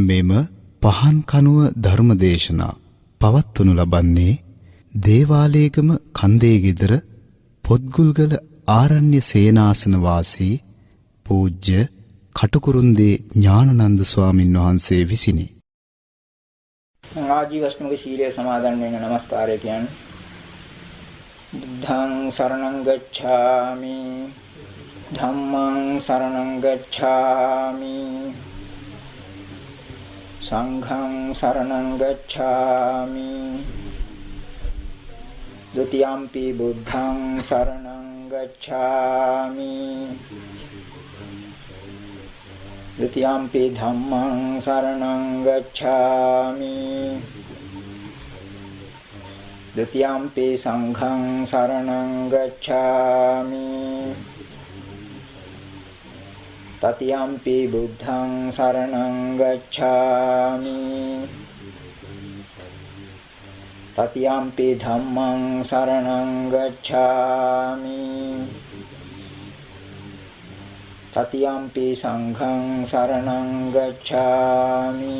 මෙම පහන් කනුව ධර්මදේශනා පවත්වනු ලබන්නේ දේවාලේගම කන්දේ ගෙදර පොත්ගුල්ගල ආරණ්‍ය සේනාසන වාසී පූජ්‍ය කටුකුරුන්දී ඥානනන්ද ස්වාමින් වහන්සේ විසිනි. ආජීවශ්‍රමක සීලය සමාදන් වෙන নমස්කාරය කියන්නේ බුද්ධං සරණං ගච්ඡාමි ධම්මං සරණං ගච්ඡාමි සංඝං සරණං ගච්ඡාමි ဒုတိယံ පි බුද්ධං සරණං ගච්ඡාමි ဒုတိယံ පි ධම්මං සරණං ගච්ඡාමි ဒုတိယံ පි සංඝං සරණං ගච්ඡාමි တတိယံ පි බුද්ධං සරණං ගච්ඡාමි တတိယံ පි ධම්මං සරණං ගච්ඡාමි တတိယံ පි සංඝං සරණං ගච්ඡාමි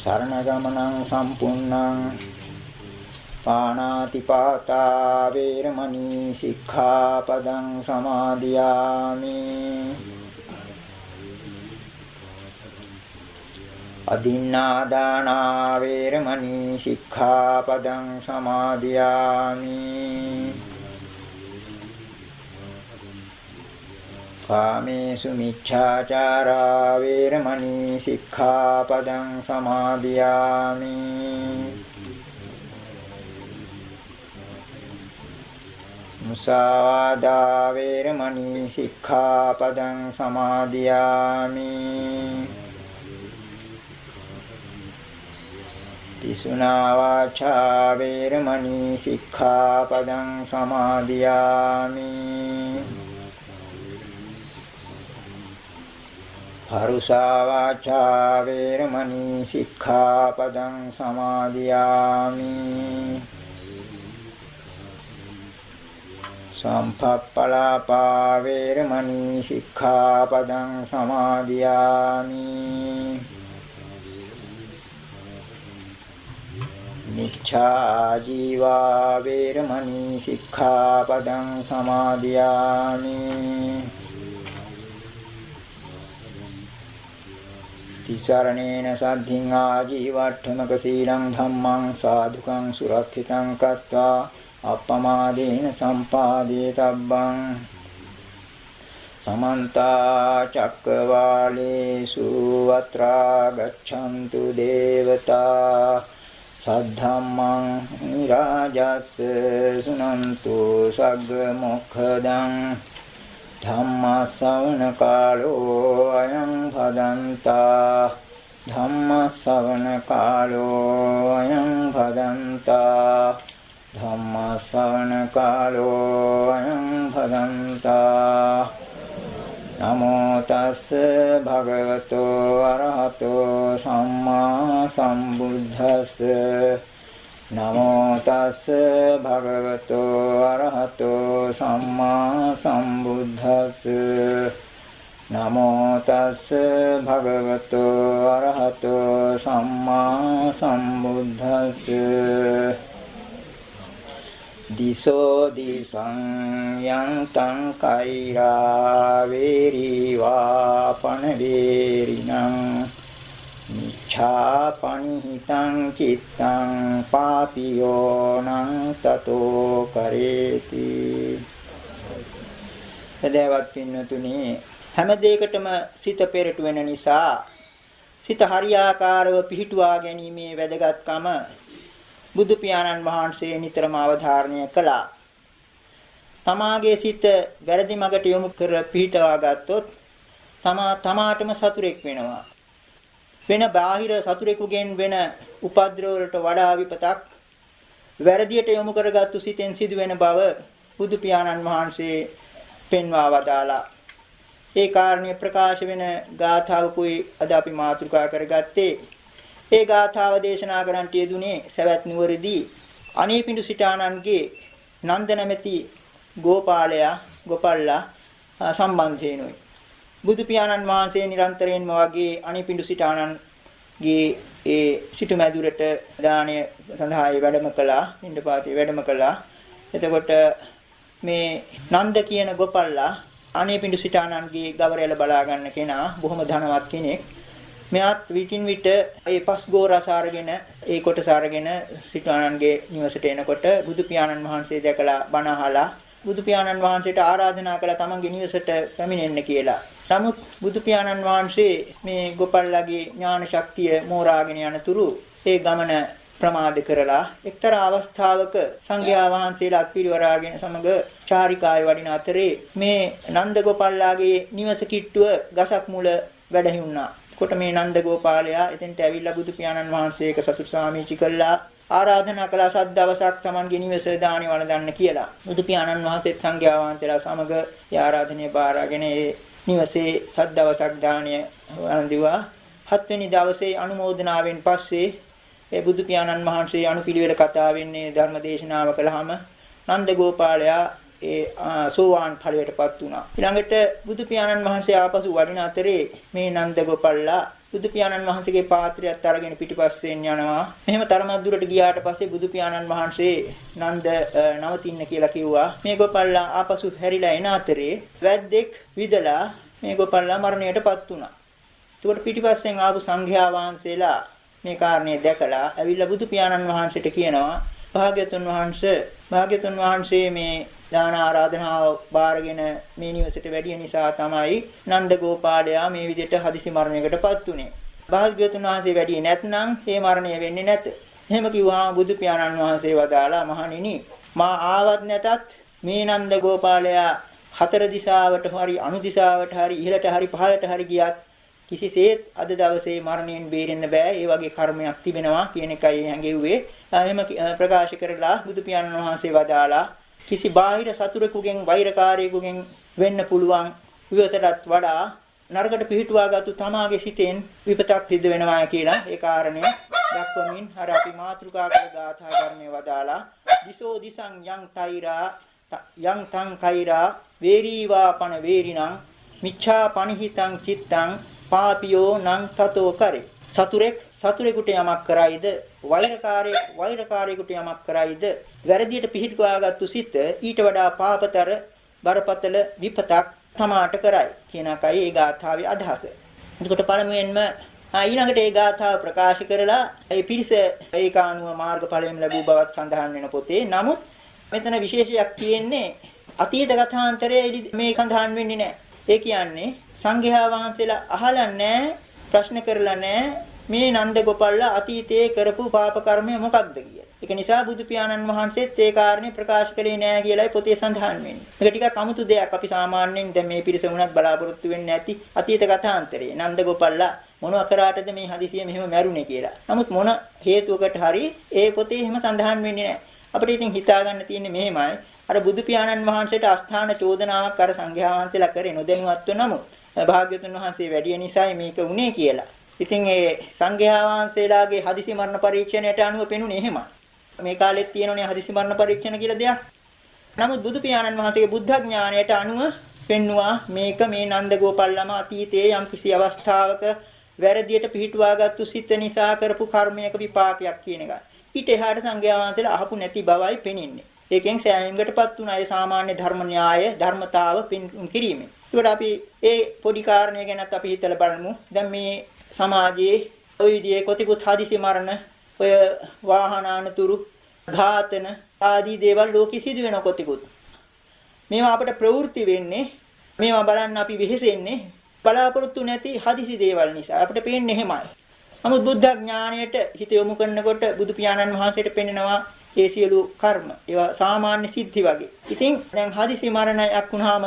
สารณกรรมนังสัมปุณนังปานาติปาตาเวรมณีสิกขาปดังสมาธิยามิอดินนาดานาเวรมณีสิกขาปดังสมาธิยามิกาเมสุมิจฉาจาราเวรมณีสิกขาปดังสมาธิยามิมุสาวาดาเวรมณีสิกขาปดังสมาธิยามิปิสุนาวาชาเวรมณีสิกขาปดังสมาธิยามิภารุสาวาชาเวรมณีสิกขาปดังสมาธิยามิสัมภัปปลาปาเวรมณีสิกขาปดังสมาธิยามิมิจฉาជីวาเวรมณีสิกขาปดังสมาธิยามิติสารเนนะสัทธิงอาជីวัฏฐมกสีลังธัมมังสาธุกังสุรักขิตังกัตตวาอัปปมาเดนะสัมปาเดตับบังสมันตาจักกวาเลสุวัตรากัจฉันตุเดวตาสัทธัมมังนิราจัสสะสุนันตุสักกโมกขดังธัมมาสวนกาโลอายังภดันตาธัมมาสวนกาโลอายังภดันตาธัมมาสวนกาโลอายังภดันตานะโมตัสสะภะคะวะโตอะระหะโตสัมมาสัมพุทธัสสะนะโมตัสสะภะคะวะโตอะระหะโตสัมมาสัมพุทธัสสะนะโมตัสสะภะคะวะโตอะระหะโตสัมมาสัมพุทธัสสะดิโสดิสังยังตังไกราเวรีวาปนเวรินังมิจฉาปณิหิตังจิตตังปาปิโยนังตโตกเรติසදහවත් පින්වතුනි හැම දෙයකටම සිත පෙරට වෙන නිසා සිත හරියාකාරව පිහිටුවා ගැනීමේ වැදගත්කම බුදු පියාණන් වහන්සේ නිතරම අවධාරණය කළා. තමාගේ සිත වැරදි මගට යොමු කර පිහිටවා ගත්තොත් තමාටම සතුරෙක් වෙනවා. වෙන බාහිර සතුරෙකුගෙන් වෙන උපද්‍රව වලට වඩා විපතක් වැරදියට යොමු කරගත්තු සිතෙන් සිදුවෙන බව බුදු පියාණන් වහන්සේ පෙන්වා වදාලා. ඒ කාරණේ ප්‍රකාශ වෙන ගාථාවකුයි අද අපි මාතෘකා කරගත්තේ. ඒ ගාථාව දේශනා කරන්නට යෙදුනේ සවැත් නුවරදී අනීපිඬු සිටානන්ගේ නන්ද නැමැති ගෝපාලයා ගෝපල්ලා සම්බන්ධයෙන්ුයි. බුදු පියාණන් වහන්සේ නිරන්තරයෙන්ම වගේ අනිපිඬු සිටානන්ගේ ඒ සිටු මැදුරට දාණය සඳහා වැඩම කළා. පිණ්ඩපාතේ වැඩම කළා. එතකොට මේ නන්ද කියන ගෝපල්ලා අනිපිඬු සිටානන්ගේ ගවරයල බලා ගන්න කෙනා බොහොම ධනවත් කෙනෙක්. මෙයාත් විටින් විට ඒ පස් ගෝරස අරගෙන ඒ කොටස අරගෙන සිටානන්ගේ නිවසට එනකොට බුදු පියාණන් වහන්සේ දැකලා බණ අහලා බුදු පියාණන් වහන්සේට ආරාධනා කළා තමන්ගේ නිවසට පැමිණෙන්න කියලා. නමුත් බුදු පියාණන් වහන්සේ මේ ගෝපල්ලාගේ ඥාන ශක්තිය මෝරාගෙන යනතුරු ඒ ගමන ප්‍රමාද කරලා එක්තරා අවස්ථාවක සංඝයා වහන්සේලා අත්පිරිවරාගෙන සමග චාරිකාවේ වඩින අතරේ මේ නන්ද ගෝපල්ලාගේ නිවස කිට්ටුව ගසක් මුල වැඩහි වුණා. කොට මේ නන්ද ගෝපාලයා එතෙන්ට ඇවිල්ලා බුදු පියාණන් වහන්සේක සතුටු සාමීචි කළා. ආරාධනා කළා සත් දවසක් Tamanගේ නිවස දාණි වළඳන්න කියලා. බුදු පියාණන් වහන්සේත් සංඝයා වහන්සේලා සමග ඒ ආරාධනය බාරගෙන ඒ නිවසේ සත් දවසක් දාණය වළඳුවා. 7 වෙනි දවසේ අනුමෝදනාවෙන් පස්සේ ඒ බුදු පියාණන් වහන්සේ අනුපිළිවෙල කතා වෙන්නේ ධර්ම දේශනාව කළාම නන්ද ගෝපාලයා ඒ සෝවාන් ඵලයටපත් වුණා. ඊළඟට බුදු පියාණන් වහන්සේ ආපසු වඩින අතරේ මේ නන්ද ගෝපල්ලා බුදු පියාණන් වහන්සේගේ පාත්‍රයත් අරගෙන පිටිපස්සෙන් යනවා. මෙහෙම තරමක් දුරට ගියාට පස්සේ බුදු පියාණන් වහන්සේ නන්ද නවතින්න කියලා කිව්වා. මේ ගෝපල්ලා ආපසු හැරිලා එන අතරේ වැද්දෙක් විදලා මේ ගෝපල්ලා මරණයටපත් වුණා. ඒකට පිටිපස්සෙන් ආපු සංඝයා වහන්සේලා මේ කාරණේ දැකලා ඇවිල්ලා බුදු පියාණන් වහන්සේට කියනවා භාග්‍යතුන් වහන්සේ මේ දාන ආරාධනාව බාරගෙන මේ නිවසට වැඩිය නිසා තමයි නන්ද ගෝපාලයා මේ විදිහට හදිසි මරණයකටපත් උනේ. භාග්‍යවතුන් වහන්සේ වැඩිය නැත්නම් මේ මරණය වෙන්නේ නැත. එහෙම කිව්වහම බුදු පියාණන් වහන්සේ වදාලා මහණෙනි මා ආවත් නැතත් මේ නන්ද ගෝපාලයා හතර දිශාවට හරි අනු දිශාවට හරි ඉහළට හරි පහළට හරි ගියත් කිසිසේත් අද දවසේ මරණයෙන් බේරෙන්න බෑ. ඒ වගේ කර්මයක් තිබෙනවා කියන එකයි හැඟෙව්වේ. එහෙම ප්‍රකාශ කරලා බුදු පියාණන් වහන්සේ වදාලා කිසි බාහිර සතුරෙකුගෙන් වෛරකාරයෙකුගෙන් වෙන්න පුළුවන් විපතටත් වඩා නරකට පිහිටුවාගත්තු තමාගේ සිතෙන් විපතක් සිද්ධ වෙනවා කියලා ඒ කාරණේ දක්වමින් අර අපි මාතෘකා කළ ගාථා ධර්මයේ වදාලා දිසෝ දිසං යං තං කෛරා වේරීවා පන වේරිණං මිච්ඡා පනිහිතං චිත්තං පාපියෝ නං තතෝ කරේ. සතුරෙකුට යමක් කරයිද වෛරකාරයෙකුට යමක් කරයිද වැරදියට පිහිටුවාගත්තු සිත ඊට වඩා පාපතර බරපතල විපතක් තමාට කරයි කියන එකයි ඒ ගාථාවේ අදහස. එතකොට පළමුවෙන්ම ඊළඟට ඒ ගාථාව ප්‍රකාශ කරලා ඒ පිරිස ඒකානුව මාර්ගඵලයෙන් ලැබූ බවත් සඳහන් වෙන පොතේ. නමුත් මෙතන විශේෂයක් තියෙන්නේ අතීත කථාන්තරයේ මේ සඳහන් වෙන්නේ නැහැ. ඒ කියන්නේ සංඝයා වහන්සේලා අහලා නැහැ, ප්‍රශ්න කරලා නැහැ මේ නන්ද ගෝපල්ලා අතීතයේ කරපු පාප කර්මය මොකක්ද කියලා. ඒක නිසා බුදු පියාණන් වහන්සේත් ඒ කාරණේ ප්‍රකාශ කළේ නැහැ කියලායි පොතේ සඳහන් වෙන්නේ. මේක ටිකක් අමුතු දෙයක්. අපි සාමාන්‍යයෙන් දැන් මේ පිරිස වුණත් බලාපොරොත්තු වෙන්නේ නැති අතීත කථාන්තරේ නන්ද ගෝපල්ලා මොනවා කරාටද මේ හදිසියෙ මෙහෙම මැරුණේ කියලා. නමුත් මොන හේතුවකට හරි ඒ පොතේ එහෙම සඳහන් වෙන්නේ නැහැ. අපිට ඉතින් හිතා ගන්න තියෙන්නේ මෙහෙමයි. අර බුදු පියාණන් වහන්සේට අස්ථාන චෝදනාවක් අර සංඝයා වහන්සේලා කරේ නොදැනුවත්ව නමුත් භාග්‍යවතුන් වහන්සේ වැඩි නිසායි මේක උනේ කියලා. ඉතින් ඒ සංඝයා වහන්සේලාගේ හදිසි මරණ පරීක්ෂණයට අනුව පෙනුනේ එහෙමයි. මේ කාලෙත් තියෙනෝනේ හදිසි මරණ පරීක්ෂණ කියලා දෙයක්. නමුත් බුදු පියාණන් වහන්සේගේ බුද්ධ ඥාණයට අනුව පෙන්නවා මේක මේ නන්ද ගෝපල්ලම අතීතයේ යම් කිසි අවස්ථාවක වැරදියට පිහිටුවාගත්තු සිත නිසා කරපු කර්මයක විපාකයක් කියන එකයි. ඊට එහාට සංඝයා වහන්සේලා අහපු නැති බවයි පෙනෙන්නේ. ඒකෙන් සෑහීමකටපත් වුණා ඒ සාමාන්‍ය ධර්ම න්‍යාය ධර්මතාව කිරීමෙන්. ඒකට අපි ඒ පොඩි කාරණේ ගැනත් අපි හිතලා බලමු. දැන් මේ සමාජයේ ওই විදිහේ කොතිකුත් හදිසි මරණ, ඔය වාහන අනතුරු, ඝාතන ආදී දේවල් ලෝකෙ සිදු වෙන කොතිකුත්. මේවා අපිට ප්‍රවෘත්ති වෙන්නේ, මේවා බලන්න අපි වෙහෙසෙන්නේ බලාපොරොත්තු නැති හදිසි දේවල් නිසා. අපිට පේන්නේ එහෙමයි. නමුත් බුද්ධ ඥාණයට හිත යොමු කරනකොට බුදු පියාණන් වහන්සේට පෙන්නනවා ඒ සියලු කර්ම ඒවා සාමාන්‍ය සිද්ධි වගේ. ඉතින් දැන් හදිසි මරණයක් වුණාම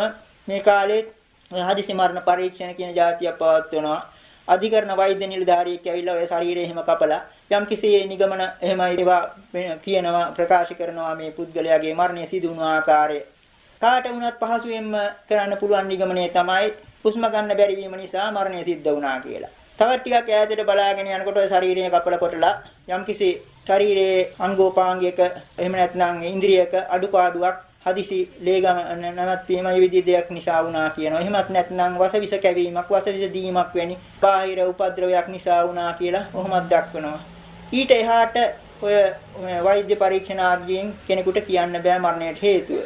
මේ කාලේ හදිසි මරණ පරීක්ෂණ කියන જાතියක් පවත්වනවා. අධිකරණ වෛද්‍ය නිලධාරියෙක් ඇවිල්ලා ඔය ශරීරය එහෙම කපලා යම් කිසි නිගමන එහෙම ඒවා කියනවා ප්‍රකාශ කරනවා මේ පුද්ගලයාගේ මරණය සිදු වුණු ආකාරය. කාට වුණත් පහසුවෙන්ම කරන්න පුළුවන් නිගමනය තමයි හුස්ම ගන්න බැරි වීම නිසා මරණය සිද්ධ වුණා කියලා. තවත් ටිකක් ඈතට බලාගෙන යනකොට ඔය ශරීරය කපලා කොටලා යම් කිසි ශරීරයේ අංගෝපාංගයක එහෙම නැත්නම් ඉන්ද්‍රියක අඩුපාඩුවක් හදිසි ලේගම නැවැත්වීම මේ විදිහේ දෙයක් නිසා වුණා කියනවා. එහෙමත් නැත්නම් වසවිස කැවීමක්, වසවිස දීමක් වැනි බාහිර උපද්‍රවයක් නිසා වුණා කියලා කොහොමද දක්වනවා. ඊට එහාට ඔය වෛද්‍ය පරීක්ෂණ ආදියෙන් කෙනෙකුට කියන්න බෑ මරණයට හේතුව.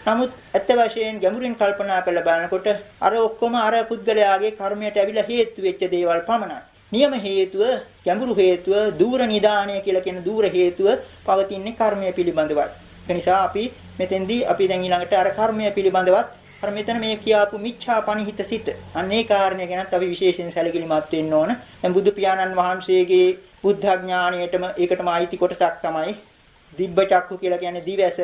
නමුත් ඇත්ත වශයෙන් ගැඹුරින් කල්පනා කරලා බලනකොට අර ඔක්කොම අර පුද්ගලයාගේ කර්මයට ඇවිල්ලා හේතු වෙච්ච දේවල් පමණයි. නියම හේතුව, ගැඹුරු හේතුව, දූර නිදානය කියලා කියන දූර හේතුව පවතින්නේ කර්මය පිළිබඳවයි. ඒ නිසා අපි මෙතෙන්දී අපි දැන් ඊළඟට අර කර්මය පිළිබඳවත් අර මෙතන මේ කියාපු මිච්ඡා පනිහිත සිත අන්නේ කාරණේ ගැනත් අපි විශේෂයෙන් සැලකිලිමත් වෙන්න ඕන. දැන් බුදු පියාණන් වහන්සේගේ බුද්ධ ඥාණයටම ඒකටම අයිති කොටසක් තමයි දිබ්බ චක්කු කියලා කියන්නේ දිවැස.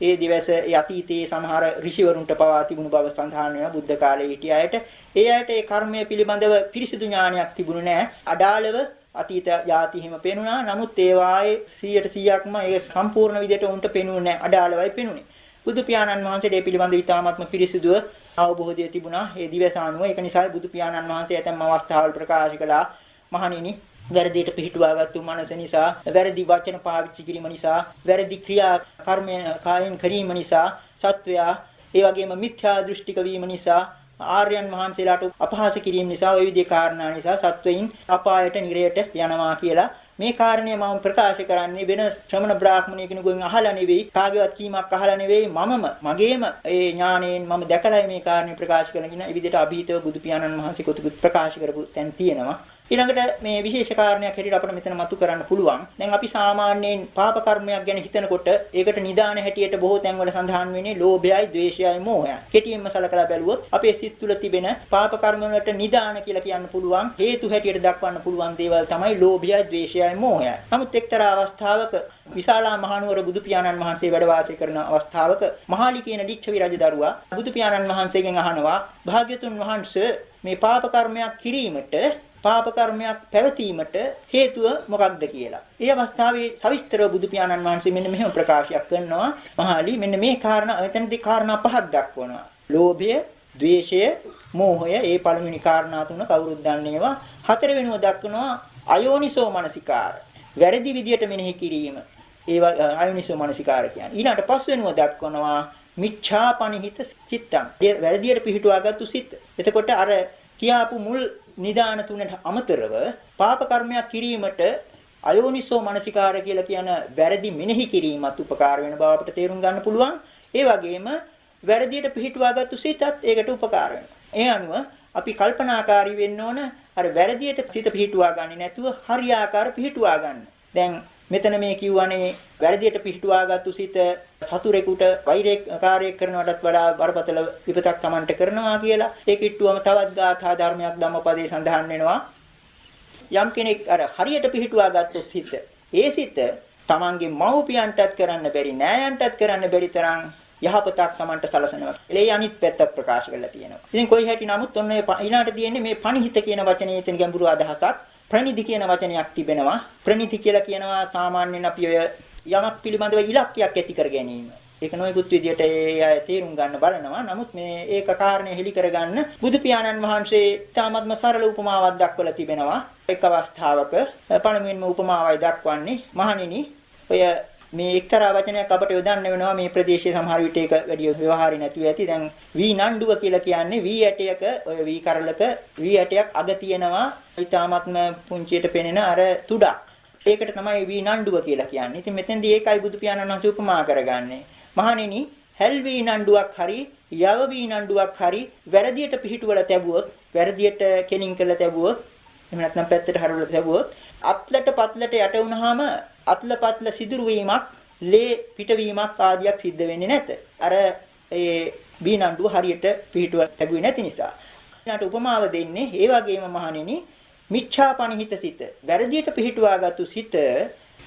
ඒ දිවැස ඒ අතීතයේ සමහර ඍෂිවරුන්ට පවා තිබුණු බව සඳහන් වෙනවා බුද්ධ කාලයේ හිටිය අයට. ඒ අයට ඒ කර්මය පිළිබඳව පිරිසිදු ඥානයක් තිබුණේ නැහැ. අඩාලව අතීත යාති හිම පෙනුණා. නමුත් ඒ වායේ 100%ක්ම ඒ සම්පූර්ණ විදිහට උන්ට පෙනුනේ නැහැ. අඩාලවයි පෙනුනේ. බුදු පියාණන් වහන්සේට ඒ පිළිබඳව ඉතාමත්ම පිරිසිදුව අවබෝධය තිබුණා. ඒ දිවැස අනුව ඒක නිසා බුදු පියාණන් වහන්සේ ඇතැම් අවස්ථාවල ප්‍රකාශ කළා මහණෙනි වැරදියට පිහිටුවාගත්තු මනස නිසා, වැරදි වචන පාවිච්චි කිරීම නිසා, වැරදි ක්‍රියා කර්ම කායෙන් කිරීම නිසා සත්වයා ඒ වගේම මිත්‍යා දෘෂ්ටික වීම නිසා ආර්යයන් වහන්සේලාට අපහාස කිරීම නිසා ওই විදිහේ කාරණා නිසා සත්වයින් අපායට නිරයට යනවා කියලා මේ කාරණය මම ප්‍රකාශ කරන්නේ වෙන ශ්‍රමණ බ්‍රාහ්මණයෙකුගෙන් අහලා නෙවෙයි කාගේවත් කීමක් අහලා නෙවෙයි මගේම ඒ ඥාණයෙන් මම දැකලා මේ කාරණේ ප්‍රකාශ කරන කෙනා. ඒ විදිහට අභීතව බුදු පියාණන් වහන්සේ කොටුකුත් ප්‍රකාශ කරපු තැන් තියෙනවා. ඊළඟට මේ විශේෂ කාරණයක් හැටියට අපිට මෙතන මතු කරන්න පුළුවන්. දැන් අපි සාමාන්‍යයෙන් පාප කර්මයක් ගැන හිතනකොට ඒකට නිදාන හැටියට බොහෝ තැන්වල සඳහන් වෙන්නේ ලෝභයයි, ද්වේෂයයි, මෝහයයි. කෙටියෙන්ම සලකලා බැලුවොත් අපේ සිත් තුළ තිබෙන පාප කර්ම වලට නිදාන කියලා කියන්න පුළුවන් හේතු හැටියට දක්වන්න පුළුවන් දේවල් තමයි ලෝභයයි, ද්වේෂයයි, මෝහයයි. නමුත් එක්තරා අවස්ථාවක විශාලා මහනුවර බුදු පියාණන් වහන්සේ වැඩ වාසය කරන අවස්ථාවක මහාලි කියන ලිච්ඡවි රජදරුවා බුදු පියාණන් වහන්සේගෙන් අහනවා භාග්‍යතුන් වහන්සේ මේ පාප කර්මයක් කිරීමට පාප කර්මයක් පැවතීමට හේතුව මොකක්ද කියලා. ඒ අවස්ථාවේ සවිස්තරව බුදු පියාණන් වහන්සේ මෙන්න මෙහෙම ප්‍රකාශයක් කරනවා. මහාලි මෙන්න මේ කාරණා එතනදී කාරණා පහක් දක්වනවා. ලෝභය, ද්වේෂය, මෝහය. ඒ පළවෙනි කාරණා තුන කවුරුත් දන්නේවා. හතරවෙනිව දක්වනවා අයෝනිසෝ මනසිකාර. වැරදි විදියට මෙනෙහි කිරීම. ඒ අයෝනිසෝ මනසිකාර කියන්නේ. ඊළඟට පස්වෙනිව දක්වනවා මිච්ඡාපනිහිත චිත්තං. වැරදියට පිහිටුවාගත්තු සිත්. එතකොට අර කියාපු මුල් නිදාන තුනට අමතරව පාප කර්මයක් කිරීමට අයෝනිසෝ මනසිකාර කියලා කියන වැරදි මෙනෙහි කිරීමත් උපකාර වෙන බව අපිට තේරුම් ගන්න පුළුවන්. ඒ වගේම වැරදියට පිහිටුවාගත්තු සිතත් ඒකට උපකාර වෙනවා. ඒ අනුව අපි කල්පනාකාරී වෙන්න ඕන අර වැරදියට සිත පිහිටුවා ගන්නේ නැතුව හරියාකාර පිහිටුවා ගන්න. දැන් මෙතන මේ කියවනේ වැරදියට පිහිටුවාගත්තු සිත සතුරෙකුට වෛරකාරයක් කරනවටත් වඩා බරපතල විපතක් Tamanට කරනවා කියලා. ඒ කිට්ටුවම තවත් ගාථා ධර්මයක් ධම්මපදයේ සඳහන් වෙනවා. යම් කෙනෙක් අර හරියට පිහිටුවාගත්තොත් සිත, ඒ සිත Tamanගේ මව්පියන්ටත් කරන්න බැරි, නෑයන්ටත් කරන්න බැරි තරම් යහපතක් Tamanට සලසනවා. ඒ අනිත් පැත්තත් ප්‍රකාශ කරලා තියෙනවා. ඉතින් කොයි හැටි නමුත් ඔන්න ඊළාට තියෙන්නේ මේ පණිහිත කියන වචනේ තියෙන ගැඹුරු අදහසක්. ප්‍රනිධි කියන වචනයක් තිබෙනවා. ප්‍රනිධි කියලා කියනවා සාමාන්‍යයෙන් අපි ඔය යමක් පිළිබඳව ඉලක්කයක් ඇති කර ගැනීම. ඒක නොයෙකුත් විදියට ඒ තේරුම් ගන්න බලනවා. නමුත් මේ ඒක කාරණේ හෙලි කරගන්න බුදු පියාණන් වහන්සේ තාමත්ම සරල උපමාවක් දක්වලා තිබෙනවා. එක් අවස්ථාවක පළමුවෙන්ම උපමාවයි දක්වන්නේ මහණෙනි ඔය මේ එක්තරා වචනයක් අපට යොදන්න වෙනවා මේ ප්‍රදේශයේ සමහර විට ඒක වැඩි ව්‍යවහාරي නැතුව ඇති. දැන් වී නණ්ඩුව කියලා කියන්නේ වී ඇටයක ඔය වී කරලක වී ඇටයක් අග තියෙනවා. ඊටාත්ම පුංචියට පෙනෙන අර තුඩක්. ඒකට තමයි වී නණ්ඩුව කියලා කියන්නේ. ඉතින් මෙතෙන්දී ඒකයි බුදු පියාණන් වහන්සේ උපමා කරගන්නේ. මහණෙනි හැල් වී නණ්ඩුවක් හරි යව වී නණ්ඩුවක් හරි වැරදියට පිහිටුවල තැබුවොත්, වැරදියට කෙලින් කරලා තැබුවොත්, එහෙම නැත්නම් පැත්තට හරවලා තැබුවොත් අත්ලට පත්ලට යට වුනහම අත්ල පත්ල සිදුරු වීමක්, ලේ පිටවීමක් ආදියක් සිද්ධ වෙන්නේ නැත. අර ඒ වී නණ්ඩුව හරියට පිහිටුව තැබුවේ නැති නිසා. ඊට උපමාව දෙන්නේ ඒ වගේම මහණෙනි මිච්ඡාපනිහිත සිත, වැරදියට පිහිටුවාගත්තු සිත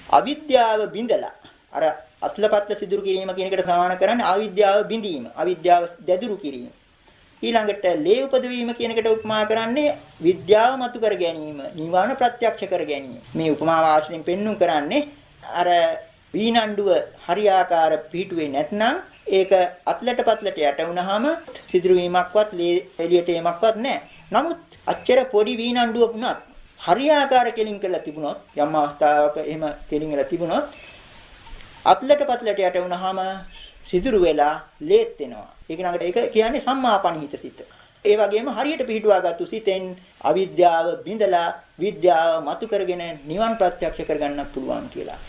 අවිද්‍යාව බිඳලා අර අත්ලපත්ල සිදුරු කිරීම කියන එකට සමාන කරන්නේ අවිද්‍යාව බිඳීම, අවිද්‍යාව දැදුරු කිරීම. ඊළඟට ලේ උපදවීම කියන එකට උපමා කරන්නේ විද්‍යාව මතු කර ගැනීම, නිවන ප්‍රත්‍යක්ෂ කර ගැනීම. මේ උපමාව ආශ්‍රයෙන් පෙන්වුම් කරන්නේ අර වීනණ්ඩුව හරියාකාර පිහිටුවේ නැත්නම් ඒක අත්ලට පත්ලට යට වුනහම සිදුරු වීමක්වත් ලේ එළියට එීමක්වත් නැහැ. නමුත් අච්චර පොඩි වීනණ්ඩුව වුණත් හරියාකාර කෙලින් කරලා තිබුණොත්, යම් අවස්ථාවක එහෙම කෙලින් කරලා තිබුණොත් අත්ලට පත්ලට යට වුනහම සිදුරු වෙලා ලේත් වෙනවා. ඒක ළඟට ඒක කියන්නේ සම්මාපණිහිත සිත. ඒ වගේම හරියට පිහිටුවාගත්තු සිතෙන් අවිද්‍යාව බිඳලා විද්‍යාව මතු කරගෙන නිවන් ප්‍රත්‍යක්ෂ කරගන්නත් පුළුවන් කියලා.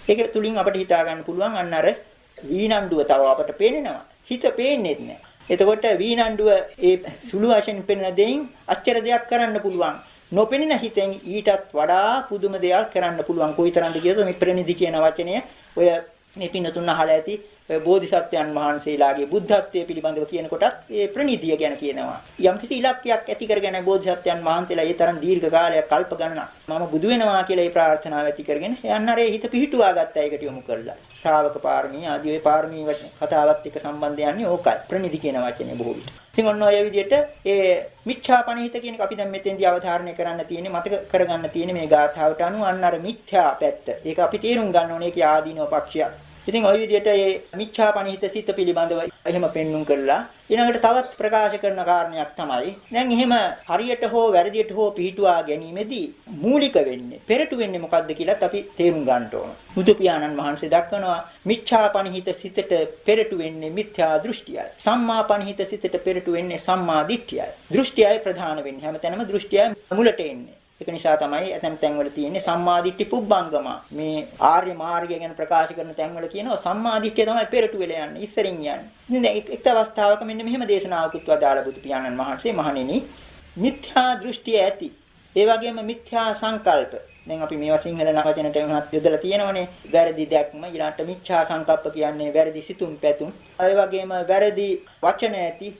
ඒක තුලින් අපිට හිතා ගන්න පුළුවන් අන්න අර වීනණ්ඩුව තව අපට පේනවා. හිත පේන්නේ නැහැ. එතකොට වීනණ්ඩුව ඒ සුළු වශයෙන් පෙනෙන දෙයින් අච්චර දෙයක් කරන්න පුළුවන්. නොපෙනෙන හිතෙන් ඊටත් වඩා පුදුම දෙයක් කරන්න පුළුවන්. කොයිතරම්ද කියතොත් මේ ප්‍රනිධි කියන වචනය ඔය මේ පින්නතුන් අහලා ඇති බෝධිසත්වයන් වහන්සේලාගේ බුද්ධත්වයේ පිළිබඳව කියන කොටත් ඒ ප්‍රනිධිය ගැන කියනවා. යම්කිසි ඉලක්කයක් ඇති කරගෙන බෝධිසත්වයන් වහන්සේලා ඒ තරම් දීර්ඝ කාලයක් කල්ප ගණනක් මම බුදු වෙනවා කියලා ඒ ප්‍රාර්ථනාව ඇති කරගෙන යන්න අර හිත පිහිටුවා ගත්තා ඒකට යොමු කරලා. ශ්‍රාවක පාරමී ආදී ඒ පාරමී කතාවත් එක්ක සම්බන්ධ යන්නේ ඕකයි. ප්‍රනිධි කියන වචනේ බොහෝ විට. ඉතින් ඔන්න ඔය විදිහට ඒ මිච්ඡාපණිහිත කියන එක අපි දැන් මෙතෙන්දී අවධාරණය කරන්න තියෙන්නේ මතක කරගන්න තියෙන්නේ මේ ගාථාවට අනුව අන්න අර මිත්‍යා පැත්ත. ඒක අපි තේරුම් ගන්න ඕනේ ඒකේ ආදීනව පක්ෂයක්. ඉතින් ওই විදිහට මේ මිච්ඡාපණිහිත සිත පිළිබඳව එහෙම පෙන්눔 කරලා ඊළඟට තවත් ප්‍රකාශ කරන කාරණයක් තමයි දැන් එහෙම හරියට හෝ වැරදියට හෝ පිහිටුවා ගැනීමේදී මූලික වෙන්නේ පෙරටු වෙන්නේ මොකද්ද කියලාත් අපි තේරුම් ගන්න ඕන. බුදු පියාණන් වහන්සේ දක්වනවා මිච්ඡාපණිහිත සිතට පෙරටු වෙන්නේ මිත්‍යා දෘෂ්ටියයි. සම්මාපණිහිත සිතට පෙරටු වෙන්නේ සම්මා දිට්ඨියයි. දෘෂ්ටියයි ප්‍රධාන වෙන්නේ. හැමතැනම දෘෂ්ටියයි මුලට එන්නේ. ඒක නිසා තමයි ඇතැම් තැන්වල තියෙන්නේ සම්මාදිට්ඨි පුබ්බංගම. මේ ආර්ය මාර්ගය ගැන ප්‍රකාශ කරන තැන්වල කියනවා සම්මාදිට්ඨිය තමයි පෙරටු වෙලා යන්නේ, ඉස්සරින් යන්නේ. ඉතින් දැන් එක් අවස්ථාවක මෙන්න මෙහෙම දේශනාවකුත් වදාළ බුදු පියාණන් වහන්සේ මහණෙනි මිත්‍යා දෘෂ්ටිය ඇති. ඒ වගේම මිත්‍යා සංකල්ප. දැන් අපි මේවා සිංහල වචනට උනත් යොදලා තියෙනවනේ. වැරදි දැක්ම ඊළාට මිච්ඡා සංකප්ප කියන්නේ වැරදි සිතුම් පැතුම්. ඒ වගේම වැරදි වචන ඇති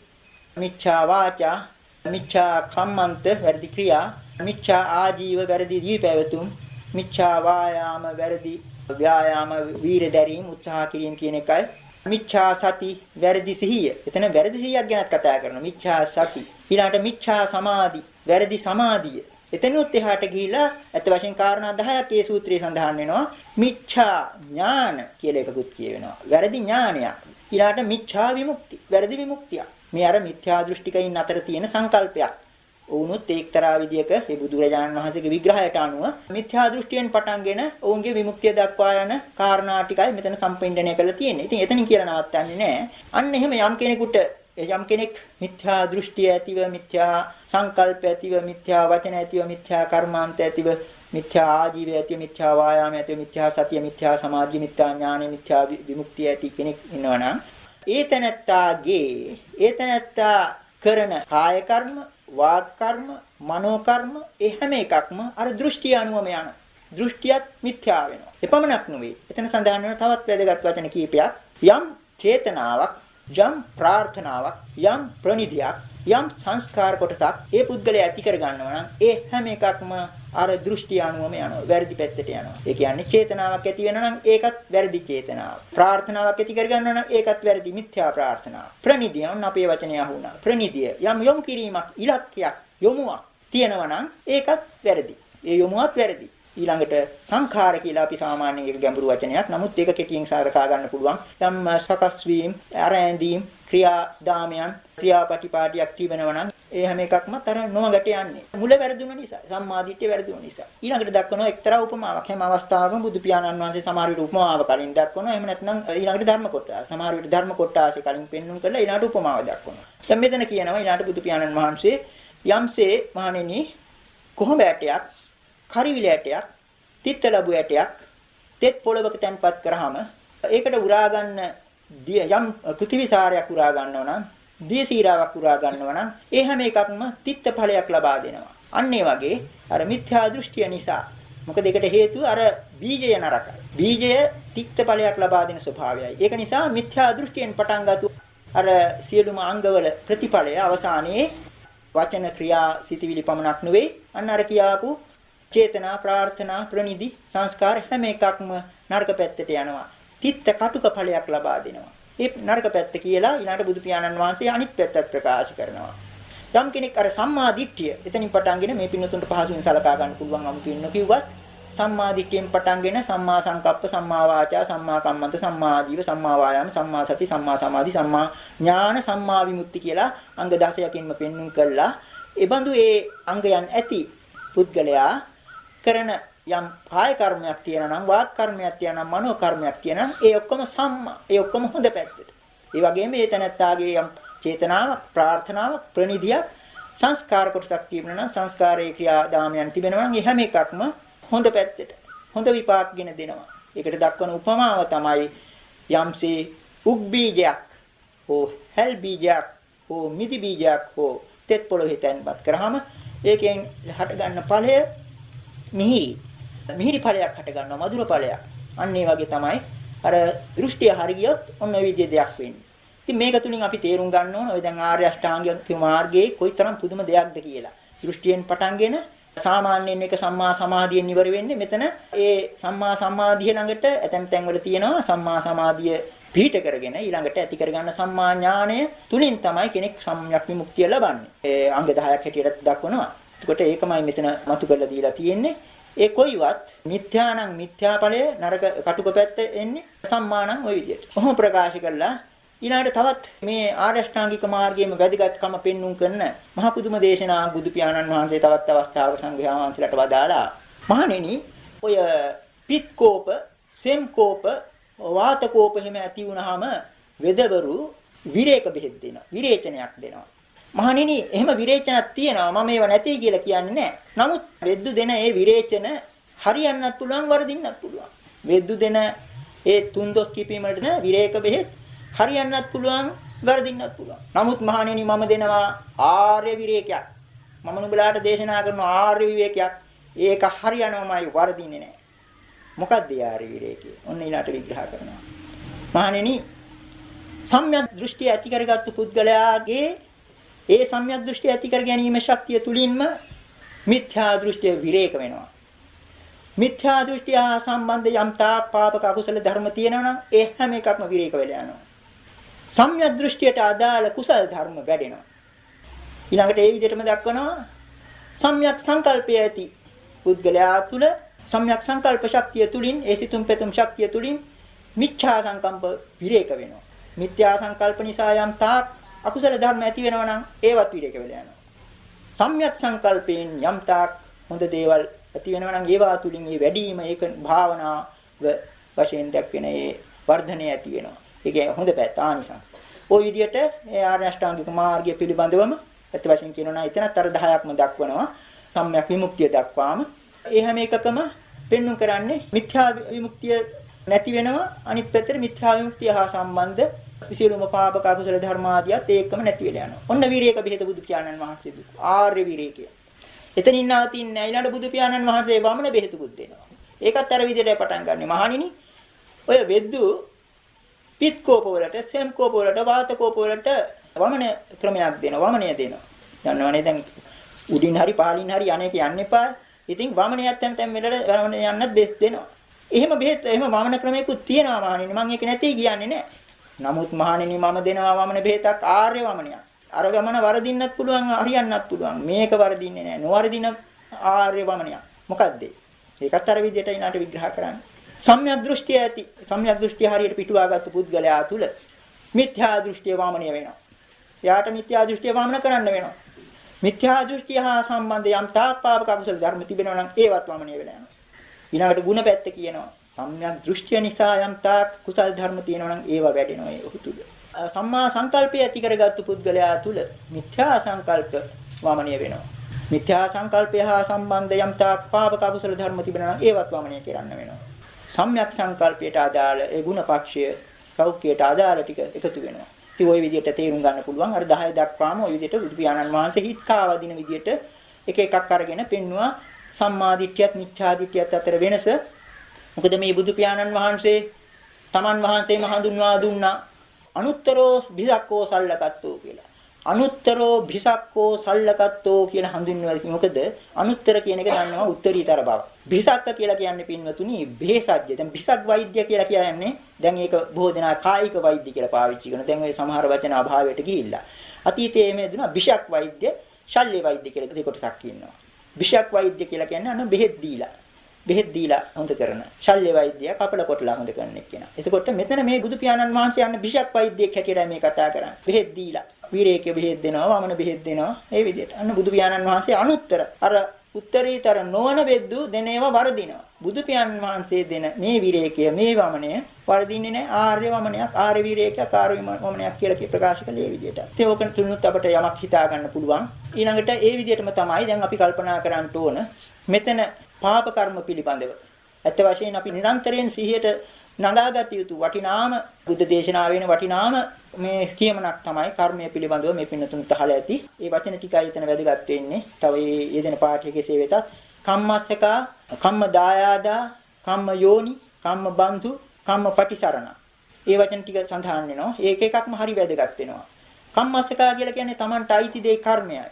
මිච්ඡා වාචා, මිච්ඡා කම්මන්ත වැරදි ක්‍රියා, මිච්ඡා ආජීව වැරදි ජීවිතයතුම්, මිච්ඡා වායාම වැරදි ව්‍යායාම වීර දැරීම උත්සාහ කිරීම කියන එකයි. මිච්ඡා සති වැරදි සිහිය. එතන වැරදි සිහියක් ගැනත් කතා කරනවා. මිච්ඡා සති. ඊළඟට මිච්ඡා සමාධි වැරදි සමාධිය. එතනොත් එහාට ගිහිලා අත වශයෙන් කාරණා 10ක් ඒ සූත්‍රයේ සඳහන් වෙනවා. මිච්ඡා ඥාන කියලා එකකුත් කියවෙනවා. වැරදි ඥානයක්. ඊළඟට මිච්ඡා විමුක්ති වැරදි විමුක්තිය. මේ අර මිත්‍යා දෘෂ්ටිකයින් අතර තියෙන සංකල්පයක්. ඔවුනුත් එක්තරා විදියක මේ බුදුරජාණන් වහන්සේගේ විග්‍රහයට අනුව මිත්‍යා දෘෂ්ටියෙන් පටන්ගෙන ඔවුන්ගේ විමුක්තිය දක්වා යන කාරණා ටිකයි මෙතන සම්පෙන්ඩණය කරලා තියෙන්නේ. ඉතින් එතනින් කියලා නවත්තන්නේ නැහැ. අන්න එහෙම යම් කෙනෙකුට යම් කෙනෙක් මිත්‍යා දෘෂ්ටිය ඇතිව, මිත්‍යා සංකල්ප ඇතිව, මිත්‍යා වචන ඇතිව, මිත්‍යා කර්මාන්ත ඇතිව, මිත්‍යා ආජීවය ඇතිව, මිත්‍යා වායාම ඇතිව, මිත්‍යා සතිය, මිත්‍යා සමාධිය, මිත්‍යා ඥානෙ, මිත්‍යා විමුක්තිය ඇති කෙනෙක් ඉන්නවනම් ඒ තැනැත්තා කරන කාය කර්ම, වාග් කර්ම, මනෝ කර්ම ඒ හැම එකක්ම අර දෘෂ්ටිය අනුවම යන. දෘෂ්ටියත් මිත්‍යා වෙනවා. එපමණක් නෙවෙයි. එතන සඳහන් වෙන තවත් වැදගත් වචන කීපයක්. යම් චේතනාවක්, යම් ප්‍රාර්ථනාවක්, යම් ප්‍රනිධියක්, යම් සංස්කාර කොටසක් ඒ පුද්ගලයා ඇති කර ගන්නවා නම් ඒ හැම එකක්ම අර දෘෂ්ටි අනුවම යනවා. වැරදි පැත්තට යනවා. ඒ කියන්නේ චේතනාවක් ඇති වෙනවා නම් ඒකත් වැරදි චේතනාව. ප්‍රාර්ථනාවක් ඇති කර ගන්නවා නම් ඒකත් වැරදි මිත්‍යා ප්‍රාර්ථනාව. ප්‍රනිධිය ඔන්න අපේ වචනේ අහුණා. ප්‍රනිධිය යම් යොමු කිරීමක්, ඉලක්කයක්, යොමුවක් තියෙනවා නම් ඒකත් වැරදි. ඒ යොමුවත් වැරදි. ඊළඟට සංඛාර කියලා අපි සාමාන්‍යයෙන් ඒක ගැඹුරු වචනයක්. නමුත් ඒක කෙටියෙන් සාකච්ඡා ගන්න පුළුවන්. යම් සකස් වීම, ආරැඳීම්, ක්‍රියාදාමයන්, ක්‍රියාපටිපාටියක් තිබෙනවා නම් ඒ හැම එකක්ම අර නොමගට යන්නේ. මුල වැරදුන නිසා, සම්මාදිට්ඨිය වැරදුන නිසා. ඊළඟට දක්වනවා එක්තරා උපමාවක්. හැම අවස්ථාවකම බුදු පියාණන් වහන්සේ සමහර විට උපමාව කලින් දක්වනවා. එහෙම නැත්නම් ඊළඟට ධර්ම කොටස. සමහර විට ධර්ම කොටාසේ කලින් පෙන්වුම් කරලා ඊළඟට උපමාව දක්වනවා. දැන් මෙතන කියනවා ඊළඟට බුදු පියාණන් වහන්සේ යම්සේ මහණෙනි කොහොඹ ඇටයක්, කරිවිල ඇටයක්, තිත්ත ලැබු ඇටයක් තෙත් පොළවක තැන්පත් කරාම ඒකට උරා ගන්න යම් පෘථිවිසාරයක් උරා ගන්නවා නම්, දියසීරාවක් උරා ගන්නවා නම් ඒ හැම එකක්ම තිත්ත ඵලයක් ලබා දෙනවා. අන්න ඒ වගේ අර මිත්‍යා දෘෂ්ටිය නිසා මොකද ඒකට හේතුව අර බීජය නරකයි. බීජය තිත්ත ඵලයක් ලබා දෙන ස්වභාවයයි. ඒක නිසා මිත්‍යා දෘෂ්ටියෙන් පටන් ගත්ත අර සියලුම අංගවල ප්‍රතිඵලය අවසානයේ වචන ක්‍රියා සිතවිලි පමණක් නෙවෙයි අන්න අර කියාපු චේතනා, ප්‍රාර්ථනා, ප්‍රනිධි, සංස්කාර හැම එකක්ම නරක පැත්තට යනවා. තිත්ත කටුක ඵලයක් ලබා දෙනවා. ඒ නරක පැත්ත කියලා ඊළඟට බුදු පියාණන් වහන්සේ අනිත් පැත්තත් ප්‍රකාශ කරනවා. යම් කෙනෙක් අර සම්මා දිට්ඨිය එතනින් පටන්ගෙන මේ පින්නතුන්ට පහසුවෙන් සලකා ගන්න පුළුවන් අමුතුවෙන් කිව්වත් සම්මා දිට්ඨියෙන් පටන්ගෙන සම්මා සංකප්ප, සම්මා වාචා, සම්මා කම්මන්ත, සම්මා ආජීව, සම්මා වායාම, සම්මා සති, සම්මා සමාධි, සම්මා ඥාන, සම්මා විමුක්ති කියලා අංග 16කින්ම පෙන්눔 කළා. ඒ බඳු ඒ අංගයන් ඇති පුද්ගලයා කරන යම් කාය කර්මයක් තියෙනවා නම් වාක් කර්මයක් තියෙනවා නම් මනෝ කර්මයක් තියෙනවා නම් ඒ ඔක්කොම සම්මා. ඒ ඔක්කොම හොඳ පැත්තට. ඒ වගේම මේ තනත්තාගේ යම් චේතනාවක්, ප්‍රාර්ථනාවක්, ප්‍රනිධියක්, සංස්කාර කොටසක් තිබෙනවා නම් සංස්කාරයේ ක්‍රියාදාමයන් තිබෙනවා නම් ඒ හැම එකක්ම හොඳ පැත්තට. හොඳ විපාකගෙන දෙනවා. ඒකට දක්වන උපමාව තමයි යම්සේ උක් බීජයක් හෝ හැල් බීජයක් හෝ මිදි බීජයක් හෝ තෙත් පොළොවේ තැන්පත් කරාම ඒකෙන් හට ගන්න ඵලය මිහිරි ඵලයක් හට ගන්නවා, මధుර ඵලයක්. අන්න ඒ වගේ තමයි අර දෘෂ්ටිය හරියොත් ඔන්න ඔය විදිහේ දෙයක් වෙන්නේ. ඉතින් මේක තුලින් අපි තේරුම් ගන්න ඕන ඔය දැන් ආර්ය අෂ්ටාංගික මාර්ගයේ කොයිතරම් පුදුම දෙයක්ද කියලා. දෘෂ්ටියෙන් පටන්ගෙන සාමාන්‍යයෙන් එක සම්මා සමාධියෙන් ඉවර වෙන්නේ මෙතන ඒ සම්මා සමාධිය ළඟට ඇතැම් තැන්වල තියෙනවා සම්මා සමාධිය පිහිට කරගෙන ඊළඟට ඇති කරගන්න සම්මා ඥාණය තුලින් තමයි කෙනෙක් සම්‍යක් විමුක්තිය ලබන්නේ. ඒ අංග 10ක් හැටියට දක්වනවා. එතකොට ඒකමයි මෙතන මතු කරලා දීලා තියෙන්නේ. ඒ කොයිවත් මිත්‍යානම් මිත්‍යාඵලය නරක කටුක පැත්ත එන්නේ සම්මානම් ওই විදියට. කොහොම ප්‍රකාශ කළා ඊළඟට තවත් මේ ආර්ය අෂ්ටාංගික මාර්ගයේම වැදගත්කම පෙන්눔 කරන මහ පුදුම දේශනා බුදු පියාණන් වහන්සේ තවත් අවස්ථාවක සංඝයා වහන්සේලාට වදාලා මහණෙනි ඔය පිත්කෝප සෙම්කෝප වාතකෝප හිම ඇති වුනහම වෙදවරු විරේක බෙහෙත් දෙනවා විරේචනයක් දෙනවා මහණෙනි එහෙම විරේචනක් තියෙනවා මම ඒව නැtei කියලා කියන්නේ නැහැ නමුත් වෙද්දු දෙන ඒ විරේචන හරියන්නත් පුළුවන් වරදින්නත් පුළුවන් වෙද්දු දෙන ඒ තුන්දොස් කිපීම වලට විරේක බෙහෙත් හරියන්නත් පුළුවන් වැරදින්නත් පුළුවන්. නමුත් මහණෙනි මම දෙනවා ආර්ය විවේකයක්. මම නුඹලාට දේශනා කරන ආර්ය විවේකයක්. ඒක හරියනවමයි වරදින්නේ නැහැ. මොකක්ද ආර්ය විවේකය? ඔන්න ඊළාට විග්‍රහ කරනවා. මහණෙනි සම්‍යක් දෘෂ්ටි ඇති කරගත්තු පුද්ගලයාගේ ඒ සම්‍යක් දෘෂ්ටි ඇති කර ගැනීම ශක්තිය තුලින්ම මිත්‍යා දෘෂ්ටිය විරේක වෙනවා. මිත්‍යා දෘෂ්ටිය හා සම්බන්ධ යම් තාක් පාපක අකුසල ධර්ම තියෙනවා නම් ඒ හැම එකක්ම විරේක වෙලා යනවා. සම්‍යක් දෘෂ්ටියට අදාළ කුසල ධර්ම වැඩෙනවා. ඊළඟට ඒ විදිහටම දක්වනවා සම්‍යක් සංකල්පය ඇති පුද්ගලයා තුළ සම්‍යක් සංකල්ප ශක්තිය තුලින් ඒ සිතුම් පෙතුම් ශක්තිය තුලින් මිච්ඡා සංකල්ප විරේක වෙනවා. මිත්‍යා සංකල්ප නිසා යම් තාක් අකුසල ධර්ම ඇති වෙනවා නම් ඒවත් විරේක වෙලා යනවා. සම්‍යක් සංකල්පයෙන් යම් තාක් හොඳ දේවල් ඇති වෙනවා නම් ඒවා තුලින් මේ වැඩිම ඒක භාවනාව වශයෙන් දක්වන ඒ වර්ධනය ඇති වෙනවා. ඒකේ හොඳ පැත්ත ආනිසංස. ওই විදිහට ඒ ආර්ය අෂ්ටාංගික මාර්ගය පිළිබඳවම අත් වශයෙන් කියනවා නම් එතනත් අර 10ක්ම දක්වනවා. සම්‍යක් විමුක්තිය දක්වාම ඒ හැම එකකම පෙන්වු කරන්නේ මිත්‍යා විමුක්තිය නැති වෙනවා. අනිත් පැත්තට මිත්‍යා විමුක්තිය හා සම්බන්ධ විසිරුම පාපක අකුසල ධර්ම ආදියත් ඒකම නැති වෙලා යනවා. ඔන්න විරේක බෙහෙත බුදු පියාණන් වහන්සේ දුක්. ආර්ය විරේකය. එතනින් නවතින්නේ ඊළඟ බුදු පියාණන් වහන්සේ වමන බෙහෙතුකුත් දෙනවා. ඒකත් අර විදිහට පටන් ගන්නෙ. මහණෙනි ඔය වෙද්දු පිත්කෝප වලට සෙම්කෝප වලට වාතකෝප වලට වමන ක්‍රමයක් දෙනවා වමනය දෙනවා දන්නවනේ දැන් උඩින් හරි පහලින් හරි යන්නේ යන්න එපා ඉතින් වමනයත් යන මෙලට වමන යන්නත් බෙහෙත් දෙනවා එහෙම බෙහෙත් එහෙම වමන ක්‍රමයකුත් තියෙනවා මහණෙනි මම ඒක නැtei කියන්නේ නැහැ නමුත් මහණෙනි මම දෙනවා වමන බෙහෙතක් ආර්ය වමනයක් අර ගමන වරදින්නත් පුළුවන් හරියන්නත් පුළුවන් මේක වරදින්නේ නැහැ නොවරදින ආර්ය වමනයක් මොකද්ද ඒකත් අර විදිහට ඊනාට විග්‍රහ කරන්නේ සම්‍යක් දෘෂ්ටිය ඇති සම්‍යක් දෘෂ්ටිය හරියට පිටුවාගත්තු පුද්ගලයා තුල මිත්‍යා දෘෂ්ටිය වාමනය වෙනවා. එයාට මිත්‍යා දෘෂ්ටිය වාමන කරන්න වෙනවා. මිත්‍යා දෘෂ්ටිය හා සම්බන්ධ යම් තාක් පාපක අකුසල ධර්ම තිබෙනවා නම් ඒවත් වාමනය වෙලා යනවා. ඊළඟට ಗುಣ පැත්ත කියනවා. සම්‍යක් දෘෂ්ටිය නිසා යම් තාක් කුසල ධර්ම තියෙනවා නම් ඒවා වැඩෙනවා ඒ උතුල. සම්මා සංකල්පය ඇති කරගත්තු පුද්ගලයා තුල මිත්‍යා සංකල්ප වාමනය වෙනවා. මිත්‍යා සංකල්පය හා සම්බන්ධ යම් තාක් පාපක අකුසල ධර්ම තිබෙනවා නම් ඒවත් වාමනය කරන්න වෙනවා. සම්‍යක් සංකල්පයට අදාළ ඒ ಗುಣ පක්ෂය සෞඛ්‍යයට අදාළ ටික එකතු වෙනවා. ඉතින් ওই විදිහට තේරුම් ගන්න පුළුවන්. අර 10 දක්වාම ওই විදිහට බුදු පියාණන් වහන්සේ හිත් කාවදින විදිහට එක එකක් අරගෙන පෙන්නවා සම්මා දිට්ඨියත් මිච්ඡා දිට්ඨියත් අතර වෙනස. මොකද මේ බුදු පියාණන් වහන්සේ තමන් වහන්සේම හඳුන්වා දුන්නා අනුත්තරෝ භිසක්කෝ සල්ලකත්තෝ කියලා. අනුත්තරෝ භිසක්කෝ සල්ලකත්තෝ කියලා හඳුන්වනවා. මොකද අනුත්තර කියන එක දන්නවා උත්තරීතර බව. භිසක්ක කියලා කියන්නේ පින්වතුනි භේසජ්‍ය. දැන් භිසක් වෛද්‍ය කියලා කියන්නේ දැන් ඒක බොහෝ දෙනා කායික වෛද්‍ය කියලා පාවිච්චි කරනවා. දැන් ওই සමහර වචන අභාවයට ගිහිල්ලා. අතීතයේ මේ දුනා භිෂක් වෛද්‍ය, ශල්‍ය වෛද්‍ය කියලා දෙකොටසක් ඉන්නවා. භිෂක් වෛද්‍ය කියලා කියන්නේ අන්න බෙහෙත් දීලා හොඳ කරන. ශල්‍ය වෛද්‍ය කපල කොටලා හොඳ කරන එක්කෙනා. එතකොට මෙතන මේ බුදු පියාණන් වහන්සේ යන භිෂක් වෛද්‍යෙක් හැටියට මේ කතා කරන්නේ. බෙහෙත් දීලා විරේක බෙහෙත් දෙනවා, වමන බෙහෙත් දෙනවා. ඒ විදිහට. අන්න බුදු පියාණන් වහන්සේ අනුත්තර අර උත්තරීතර නොවන බෙද්දු දෙන ඒවා වර්ධිනවා. බුදු පියාණන් වහන්සේ දෙන මේ විරේකය මේ වමනය වර්ධින්නේ නැහැ. ආර්ය වමනයක්, ආර්ය විරේකයක්, ආර්ය වමනයක් කියලා ප්‍රකාශ කළේ ඒ විදිහට. ඒ ඕක තුනත් අපිට යමක් හිතා ගන්න පුළුවන්. ඊළඟට ඒ විදිහටම තමයි දැන් අපි කල්පනා කරන්න ඕන මෙතන පාප කර්ම පිළිබඳව. ඇත්ත වශයෙන් අපි නිරන්තරයෙන් සිහියට නගාගත යුතු වටිනාම බුද්ධ දේශනාවේ වටිනාම මේ කියමනක් තමයි කර්මය පිළිබඳව මේ පින්නතුන්ට අහලා ඇති. ඒ වචන ටිකයි එතන වැදගත් වෙන්නේ. තව මේ යෙදෙන පාඨය කෙසේ වෙතත් කම්මස්සකා, කම්ම දායාදා, කම්ම යෝනි, කම්ම බන්දු, කම්ම පටිසරණ. මේ වචන ටික සඳහන් වෙනවා. ඒක එකක්ම හරි වැදගත් වෙනවා. කම්මස්සකා කියලා කියන්නේ Tamanට අයිති දේ කර්මයයි.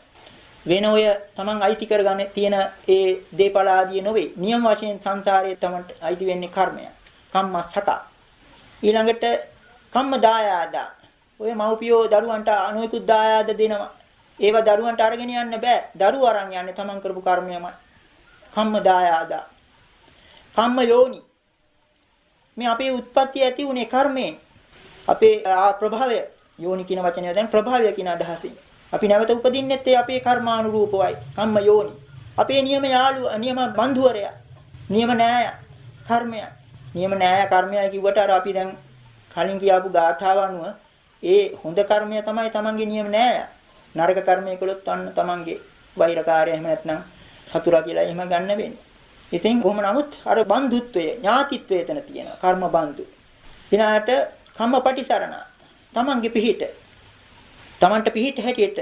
වෙන ඔය Taman අයිති කරගන්න තියෙන ඒ දේපල ආදී නොවේ. නියම වශයෙන් සංසාරයේ Tamanට අයිති වෙන්නේ කර්මයයි. කම්මස්සක ඊළඟට කම්ම දායාදා ඔය මව්පියෝ දරුවන්ට අනුයිකුත් දායාද දෙනවා. ඒවා දරුවන්ට අරගෙන යන්න බෑ. දරුවෝ අරන් යන්නේ තමන් කරපු කර්මයමයි. කම්ම දායාදා. කම්ම යෝනි. මේ අපේ උත්පත්ති ඇති උනේ කර්මයෙන්. අපේ ප්‍රභවය යෝනි කියන වචනය දැන් ප්‍රභවය කියන අදහසින්. අපි නැවත උපදින්නෙත් ඒ අපේ කර්මානුරූපවයි. කම්ම යෝනි. අපේ නියම යාළුවා, නියම බන්ධුවරයා, නියම නෑය කර්මය. නියම නෑය කර්මයයි කිව්වට අර අපි දැන් කලින් කියාපු ගාථාව අනුව ඒ හොඳ කර්මය තමයි තමන්ගේ නියම නෑය. නරක කර්මය කළොත් අන්න තමන්ගේ වෛරකාරය එහෙම නැත්නම් සතුරා කියලා එහෙම ගන්න වෙන්නේ. ඉතින් කොහොම නමුත් අර බන්දුත්වය, ඥාතිත්වය එතන තියෙනවා. කර්ම බන්දු. ඊළාට කම්මපටිසරණ. තමන්ගේ පිහිට. තමන්ට පිහිට හැටියට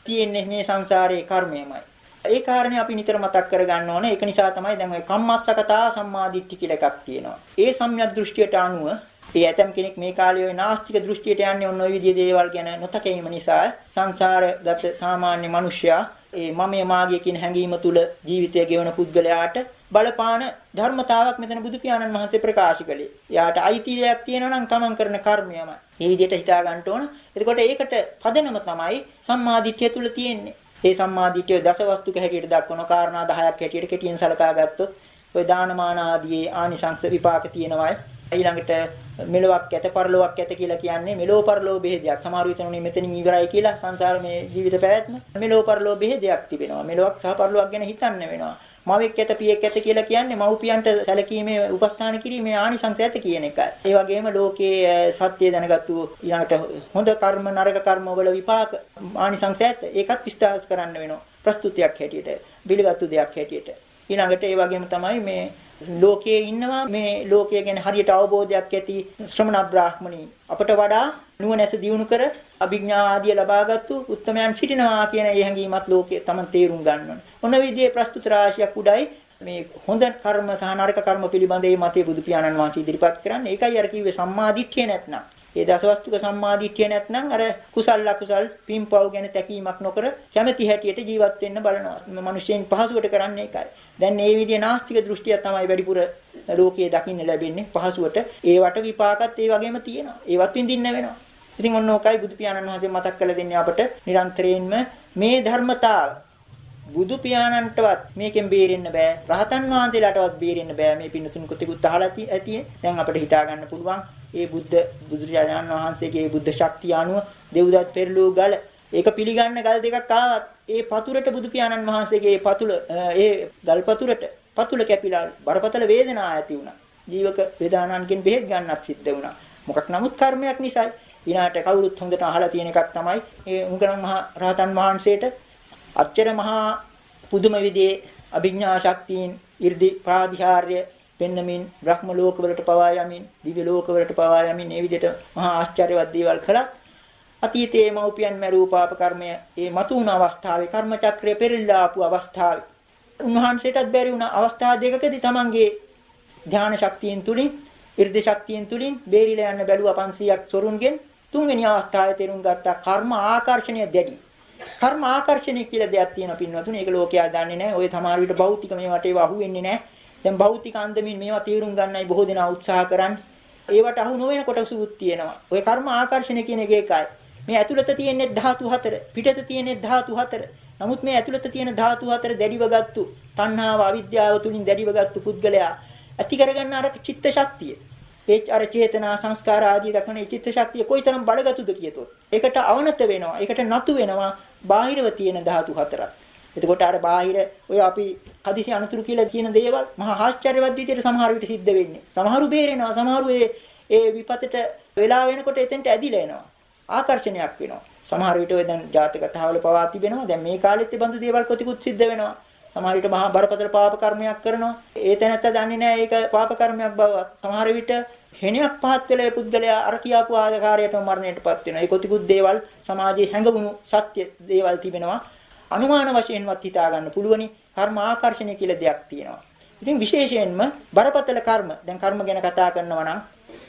තියෙන්නේ මේ සංසාරයේ කර්මයමයි. ඒ කාරණේ අපි නිතර මතක් කරගන්න ඕනේ. ඒක නිසා තමයි දැන් ඔය කම්මස්සකතා සම්මාදිට්ඨි කියලා එකක් තියෙනවා. ඒ සම්‍යක් දෘෂ්ටියට අනුව ඒ ඇතම් කෙනෙක් මේ කාලේ ওই නාස්තික දෘෂ්ටියට යන්නේ ඔන්න ඔය විදිහේ දේවල් ගැන නොතකීම නිසා සංසාරගත සාමාන්‍ය මිනිසයා ඒ මමයේ මාගේ කියන හැඟීම තුල ජීවිතය ගෙවන පුද්ගලයාට බලපාන ධර්මතාවක් මෙතන බුදු පියාණන් වහන්සේ ප්‍රකාශ කළේ. එයාට අයිති දෙයක් තියෙනවා නම් තමන් කරන කර්මයමයි. මේ විදිහට හිතා ගන්න ඕන. එතකොට ඒකට පදනම තමයි සම්මාදිට්ඨිය තුල තියෙන්නේ. ඒ සම්මාදිට්ඨිය දසවස්තුක හැටියට දක්වන කාරණා 10ක් හැටියට කෙටියෙන් සලකා ගත්තොත් ඔය දානමාන ආදී ආනිසංස විපාක තියෙනවායි. ඊළඟට මෙලොවක් ඇත පරලොවක් ඇත කියලා කියන්නේ මෙලෝ පරලෝ බෙහෙදයක්. සමහර විටුනේ මෙතනින් ඉවරයි කියලා සංසාර මේ ජීවිත පැවැත්ම මෙලෝ පරලෝ බෙහෙදයක් තිබෙනවා. මෙලොවක් සහ පරලොවක් ගැන හිතන්න වෙනවා. මවෙක් ඇත පියෙක් ඇත කියලා කියන්නේ මව්පියන්ට සැලකීමේ උපස්ථාන කිරීමේ ආනිසංස ඇත කියන එකයි. ඒ වගේම ලෝකයේ සත්‍ය දැනගත්තු ඊළඟට හොඳ කර්ම නරක කර්ම වල විපාක ආනිසංස ඇත. ඒකත් විස්තර කරන්න වෙනවා. ප්‍රස්තුතියක් හැටියට, පිළිගත්තු දෙයක් හැටියට. ඊළඟට ඒ වගේම තමයි මේ ලෝකයේ ඉන්නවා මේ ලෝකය ගැන හරියට අවබෝධයක් ඇති ශ්‍රමණ බ්‍රාහ්මණී අපට වඩා නුවණැස දියුණු කර අභිඥා ආදිය ලබාගත්තු උත්තමයන් සිටිනවා කියන ඒ හැඟීමත් ලෝකයේ Taman තේරුම් ගන්න ඕනේ. මොන විදිහේ ප්‍රස්තුත රාශියක් උඩයි මේ හොඳ කර්ම සහ නරක කර්ම පිළිබඳ මේ මතයේ බුදු පියාණන් වහන්සේ ඉදිරිපත් කරන්නේ. ඒකයි අර කිව්වේ සම්මාදිට්ඨිය නැත්නම්. ඒ දසවස්තුක සම්මාදිට්ඨිය නැත්නම් අර කුසල් අකුසල් පින්පව් ගැන තැකීමක් නොකර කැමැති හැටියට ජීවත් වෙන්න බලනවා. මිනිස්සුන් පහසුවට කරන්නේ ඒකයි. දැන් මේ විදිහේ නාස්තික දෘෂ්ටිය තමයි වැඩිපුර ලෝකයේ දකින්න ලැබෙන්නේ පහසුවට. ඒවට විපාකත් ඒ වගේම තියෙනවා. ඒවත් විඳින්න වෙනවා. ඉතින් ඔන්න ඔකයි බුදු පියාණන් වහන්සේ මතක් කරලා දෙන්නේ අපට නිරන්තරයෙන්ම මේ ධර්මතාව බුදු පියාණන්ටවත් මේකෙන් බේරෙන්න බෑ. රහතන් වහන්සේලාටවත් බේරෙන්න බෑ. මේ පින්නතුන් කොටිකුත් අහලා ඇති. දැන් අපිට හිතා ගන්න පුළුවන් ඒ බුදුරජාණන් වහන්සේගේ බුද්ධ ශක්තිය අනුව දෙව්දත් පෙරළූ ගල ඒක පිළිගන්න ගල් දෙකක් ආවත් ඒ පතුරට බුදු පියාණන් වහන්සේගේ පතුල ඒ ගල් පතුල කැපිලා බරපතල වේදනාවක් ඇති වුණා. ජීවක වේදනාවන්ගෙන් බෙහෙත් ගන්නත් සිද්ධ වුණා. මොකක් නමුත් කර්මයක් නිසායි. ඊළාට කවුරුත් හොඳට අහලා තියෙන එකක් තමයි ඒ උගරන් මහ රහතන් වහන්සේට අච්චර මහා පුදුම විදිහේ අභිඥා ශක්තියින් 이르දි ප්‍රාතිහාර්ය පෙන්නමින් බ්‍රහ්ම ලෝකවලට පවා යමින් දිව්‍ය ලෝකවලට පවා යමින් මේ විදිහට මහා ආශ්චර්යවත් දේවල් කළා. අතීතයේ මව්පියන් මරූ පාප කර්මය ඒ මතු වුණ අවස්ථාවේ කර්ම චක්‍රය පෙරළා ආපු අවස්ථාවේ උන්වහන්සේටත් බැරි වුණ අවස්ථා දෙකකදී තමන්ගේ ධාන ශක්තියෙන් තුලින් 이르දි ශක්තියෙන් තුලින් බේරිලා යන්න බැලුවා 500ක් සොරුන්ගෙන්. තුන්වෙනි අවස්ථාවේ තේරුම් ගත්තා කර්ම ආකර්ෂණය දැඩි. කර්ම ආකර්ෂණය කියලා දෙයක් තියෙනවා පින්වතුනි. ඒක ලෝකයා දන්නේ නැහැ. ඔය සමහර විට භෞතික මේවට ඒව අහුවෙන්නේ නැහැ. දැන් භෞතික අන්දමින් මේවා තේරුම් ගන්නයි බොහෝ දෙනා උත්සාහ කරන්නේ. ඒවට අහු නොවන කොටසුත් තියෙනවා. ඔය කර්ම ආකර්ෂණය කියන එක ඒකයි. මේ ඇතුළත තියෙන්නේ ධාතු 4, පිටත තියෙන්නේ ධාතු 4. නමුත් මේ ඇතුළත තියෙන ධාතු 4 දැඩිව ගත්තු තණ්හාව අවිද්‍යාව තුලින් දැඩිව ගත්තු පුද්ගලයා ඇති කරගන්න අර චිත්ත ශක්තිය. ඒ අර චේතනා සංස්කාර ආදී දක්වන චිත්ත ශක්තිය කොයිතරම් බලගතුද කියතොත් ඒකට අවනත වෙනවා. ඒකට නතු වෙනවා බාහිරව තියෙන ධාතු 4ක්. එතකොට අර බාහිර ඔය අපි හදිසි අනුතුරු කියලා කියන දේවල් මහා ආශ්චර්යවත් විදියට සමහර විට සිද්ධ වෙන්නේ. සමහරු බේරෙනවා. සමහරු ඒ විපතට වෙලා වෙනකොට එතෙන්ට ඇදිලා එනවා. ආකර්ෂණයක් වෙනවා. සමහර විට ඔය දැන් ජාතක කතාවල පවා තිබෙනවා. දැන් මේ කාලෙත් ඒ බඳු දේවල් කොතිකුත් සිද්ධ වෙනවා. සමහර විට මහා බරපතල පාප කර්මයක් කරනවා. ඒ තැනත්තා දන්නේ නැහැ ඒක පාප කර්මයක් බවවත්. සමහර විට හෙණයක් පහත් වෙලා පුද්ගලයා අර කියාපු ආකාරයටම මරණයටපත් වෙනවා. ඒ කොතිකුත් දේවල් සමාජයේ හැඟවුණු සත්‍ය දේවල් තිබෙනවා. අනුමාන වශයෙන්වත් හිතා ගන්න පුළුවනි. කර්ම ආකර්ෂණය කියලා දෙයක් තියෙනවා. ඉතින් විශේෂයෙන්ම බරපතල කර්ම. දැන් කර්ම ගැන කතා කරනවා නම්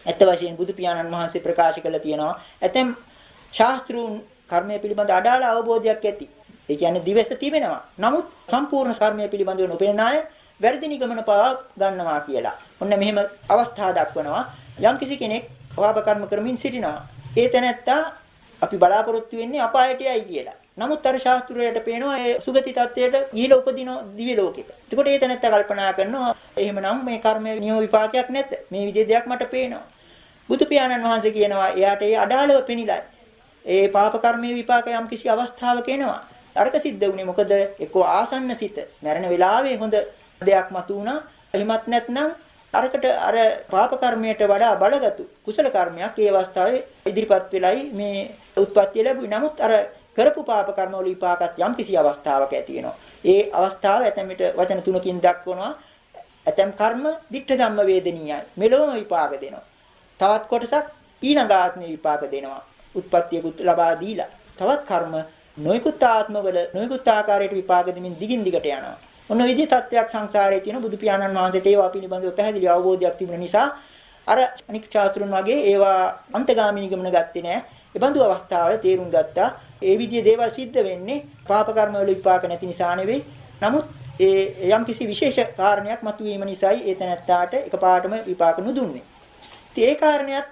ඇත්ත වශයෙන් බුදු පියාණන් වහන්සේ ප්‍රකාශ කළා තියෙනවා. ඇතැම් ශාස්ත්‍රූන් කර්මය පිළිබඳ අඩාල අවබෝධයක් ඇති. ඒ කියන්නේ දිවස තිබෙනවා. නමුත් සම්පූර්ණ කර්මය පිළිබඳව නොපෙනෙන අය වැරදි නිගමන පවා ගන්නවා කියලා. ඔන්න මෙහෙම අවස්ථා දක්වනවා. යම් කිසි කෙනෙක් පාප කර්ම කරමින් සිටිනවා. ඒ තැනැත්තා අපි බලාපොරොත්තු වෙන්නේ අපායට යයි කියලා. නමුත් අර ශාස්ත්‍රයට පේනවා ඒ සුගති තත්වයට ගිහිලා උපදින දිව්‍ය ලෝකෙක. එතකොට ඒ තැනැත්තා කල්පනා කරනවා එහෙමනම් මේ කර්මයේ නියම විපාකයක් නැද්ද? මේ විදිහේ දෙයක් මට පේනවා. බුදු පියාණන් වහන්සේ කියනවා එයාට ඒ අඩාලව පෙනිලා. ඒ පාප කර්මයේ විපාක යම් කිසි අවස්ථාවක එනවා. අරක සිද්ධ වුණේ මොකද? එක්කෝ ආසන්න සිත මරණ වෙලාවේ හොඳ දෙයක් මතු වුණා. එහෙමත් නැත්නම් අරකට අර පාප කර්මයට වඩා බලගත් කුසල කර්මයක් ඒ අවස්ථාවේ ඉදිරිපත් වෙලයි මේ උත්පත්ති ලැබුණේ. නමුත් අර කරපු පාප කර්ම වල විපාකත් යම් කිසි අවස්ථාවක ඇති වෙනවා. ඒ අවස්ථාව ඇතැම් විට වචන තුනකින් දක්වනවා. ඇතැම් කර්ම ditta ධම්ම වේදනීයයි. මෙලොවම විපාක දෙනවා. තවත් කොටසක් ඊළඟාත්මේ විපාක දෙනවා. උත්පත්තියකුත් ලබා දීලා. තවත් කර්ම නොයෙකුත් ආත්මවල නොයෙකුත් ආකාරයට විපාක දෙමින් දිගින් දිගට යනවා. ඔන්න විදිහ තත්ත්වයක් සංසාරයේ තියෙන බුදු පියාණන් වහන්සේට ඒවා පිළිබඳව පැහැදිලි අවබෝධයක් තිබුණ නිසා අර අනික් චාතුරුන් වගේ ඒවා අන්තගාමී නිගමන ගත්තේ නැහැ. ඒ බඳු අවස්ථාවල තේරුම් ගත්තා. ඒ විදිහේ දේවල් සිද්ධ වෙන්නේ පාප කර්ම වල විපාක නැති නිසා නෙවෙයි. නමුත් ඒ යම් කිසි විශේෂ කාරණයක් මතුවීම නිසායි ඒ තැනත්තාට එකපාරටම විපාක නුදුන්නේ. ඉතින් ඒ කාරණයක්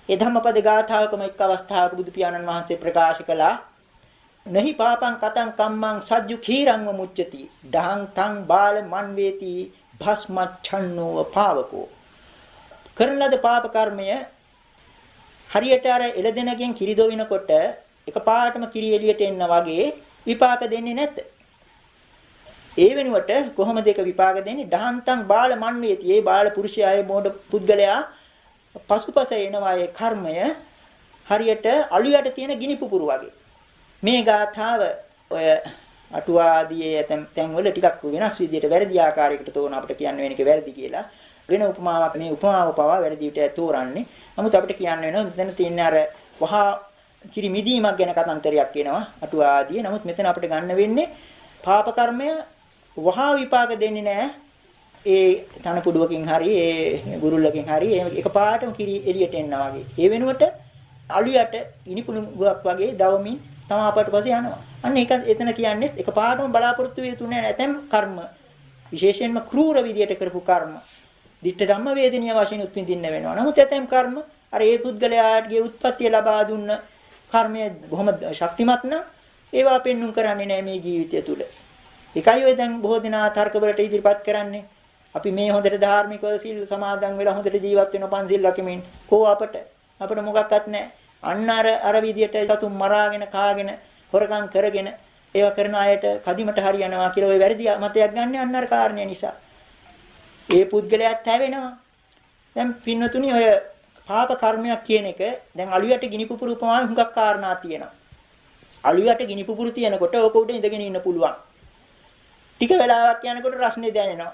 ඒ ධම්මපද ගාථාවකම එක් අවස්ථාවක බුදු පියාණන් වහන්සේ ප්‍රකාශ කළා. නහි පාපං කතං කම්මං සජ්ජු khīරං මුච්චති ඩහං තං බාල මන් වේති භස්මච්ඡන්නෝ පාවකෝ. කරන ලද පාප කර්මය හරියට අර එළදෙනකින් කිරි දොවිනකොට එකපාරටම කිරි එළියට එන්න වගේ විපාක දෙන්නේ නැත. ඒ වෙනුවට කොහොමද ඒක විපාක දෙන්නේ? ඩහන්තං බාල මන් වේති. ඒ බාල පුරුෂයාගේ මෝඩ පුද්ගලයා පසුපස එනවා ඒ කර්මය හරියට අලු යට තියෙන ගිනි පුපුරු වගේ. මේ ගාථාව ඔය අටුවාදී තැන්වල ටිකක් වෙනස් විදිහට වැරදි ආකාරයකට තෝරන අපිට කියන්න වෙන එක වැරදි කියලා. වෙන උපමාවක් මේ උපමාව පවා වැරදි විදිහට තෝරන්නේ. නමුත් අපිට කියන්න වෙනවා මෙතන තියෙන අර වහා කිරි මිදීමක් ගැන කතන්තරයක් කියනවා අටුවාදී. නමුත් මෙතන අපිට ගන්න වෙන්නේ පාප කර්මය වහා විපාක දෙන්නේ නැහැ. ඒ තනපුඩුවකින් හරි ඒ ගුරුල්ලකින් හරි එකපාරටම කිරි එළියට එනවා වගේ. ඒ වෙනුවට අලු යට ඉනිපුණුවක් වගේ දවමින් තමා අපට පස්සේ යනවා. අන්න ඒක එතන කියන්නේ එකපාරටම බලාපොරොත්තු වෙ යුතු නැහැ. නැතම් කර්ම විශේෂයෙන්ම ක්‍රූර විදියට කරපු කර්ම ditta ධම්ම වේදනීය වශයෙන් උත්පින්දින්න වෙනවා. නමුත් ඇතැම් කර්ම අර ඒ පුද්ගලයාගේ උත්පත්තිය ලබා දුන්න කර්මය බොහොම ශක්තිමත් නම් ඒවා පෙන්눔 කරන්නේ නැහැ මේ ජීවිතය තුළ. ඒකයි ඔය දැන් බොහෝ දෙනා තර්ක වලට ඉදිරිපත් කරන්නේ. අපි මේ හොඳට ධාර්මිකව සීල් සමාදන් වෙලා හොඳට ජීවත් වෙන පන්සිල් රකිමින් කෝ අපට මොකක්වත් නැහැ. අන්න අර විදියට සතුන් මරාගෙන කාගෙන හොරකම් කරගෙන ඒවා කරන අයට කදිමට හරියනවා කියලා ඔය වැරදි මතයක් ගන්න අන්න අර කාරණේ නිසා. ඒ පුද්ගලයාත් හැවෙනවා. දැන් පින්වතුනි ඔය පාප කර්මයක් කියන එක දැන් අලුයට ගිනි පුපුරු උපමාවෙන් හුඟක් කාරණා තියෙනවා. අලුයට ගිනි පුපුරු තියෙනකොට ඕක උඩ ඉඳගෙන ඉන්න පුළුවන්. ටික වෙලාවක් යනකොට රස්නේ දැනෙනවා.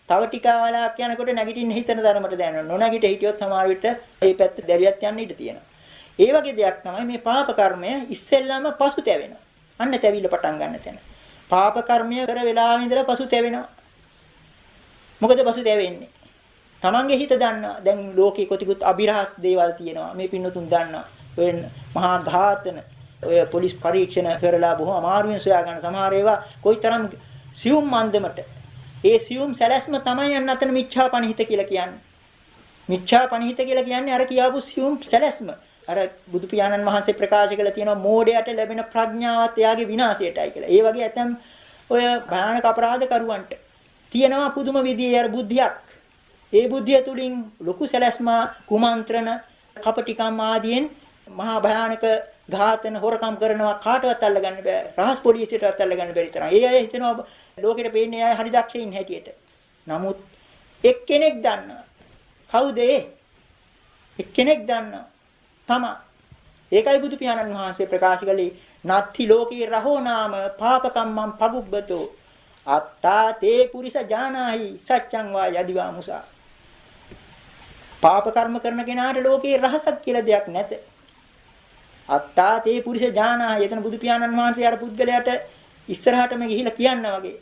තව ටික වෙලාවක් යනකොට නැගිටින්න හිතන ධර්මයට දැනෙනවා. නොනැගිට හිටියොත් සමහර විට මේ පැත්ත දැවියත් යන්න ඉඩ තියෙනවා. ඒ වගේ දෙයක් තමයි මේ පාප කර්මය ඉස්සෙල්ලාම පසු තැවෙනවා. අන්න තැවිල්ල පටන් ගන්න තැන. පාප කර්මය කර වෙලාවෙ ඉඳලා පසු තැවෙනවා. මොකද පසු තැවෙන්නේ? තමන්ගේ හිත දන්නවා. දැන් ලෝකේ කොතිකුත් අභිරහස් දේවල් තියෙනවා. මේ පින්නතුන් දන්නවා. ඔය මහා ඝාතන, ඔය පොලිස් පරීක්ෂණ කරලා බොහොම අමාරුවෙන් සොයා ගන්න සමහර ඒවා කොයිතරම් සියුම් මන්දමට. ඒ සියුම් සැලැස්ම තමයි යන්න අතන මිච්ඡා පණිහිත කියලා කියන්නේ. මිච්ඡා පණිහිත කියලා කියන්නේ අර කියාපු සියුම් සැලැස්ම. අර බුදු පියාණන් වහන්සේ ප්‍රකාශ කළ තියෙනවා මෝඩයට ලැබෙන ප්‍රඥාවත් එයාගේ විනාශයටයි කියලා. ඒ වගේ ඇතම් ඔය භයානක අපරාධ කරුවන්ට තියෙනවා පුදුම විදියේ අර බුද්ධියක්. ඒ බුද්ධිය තුලින් ලොකු සැලැස්ම කුමන්ත්‍රණ කපටිකම් ආදීන් මහා භයානක ඝාතන හොරකම් කරනවා කාටවත් අල්ලගන්න බෑ. රහස් පොලිසියටවත් අල්ලගන්න බැරි තරම්. ඒ අය හිතනවා ලෝකෙට පේන්නේ අය හරි දක්ෂයින් හැටියට. නමුත් එක්කෙනෙක් දන්නවා. කවුද ඒ? එක්කෙනෙක් දන්නවා. තමා. ඒකයි බුදු පියාණන් වහන්සේ ප්‍රකාශ කළේ නත්ති ලෝකේ රහෝ නාම පාපකම්මං පගුබ්බතෝ අත්තා තේ පුරිස ජානාහි සච්ඡං වා යදිවා මුසා. පාප කර්ම කරන කෙනාට ලෝකේ රහසක් කියලා දෙයක් නැත. අත්තා තේ පුරිස ජානාහි. එතන බුදු පියාණන් වහන්සේ අර පුද්ගලයාට ඉස්සරහටම ගිහිලා කියන්න වගේ.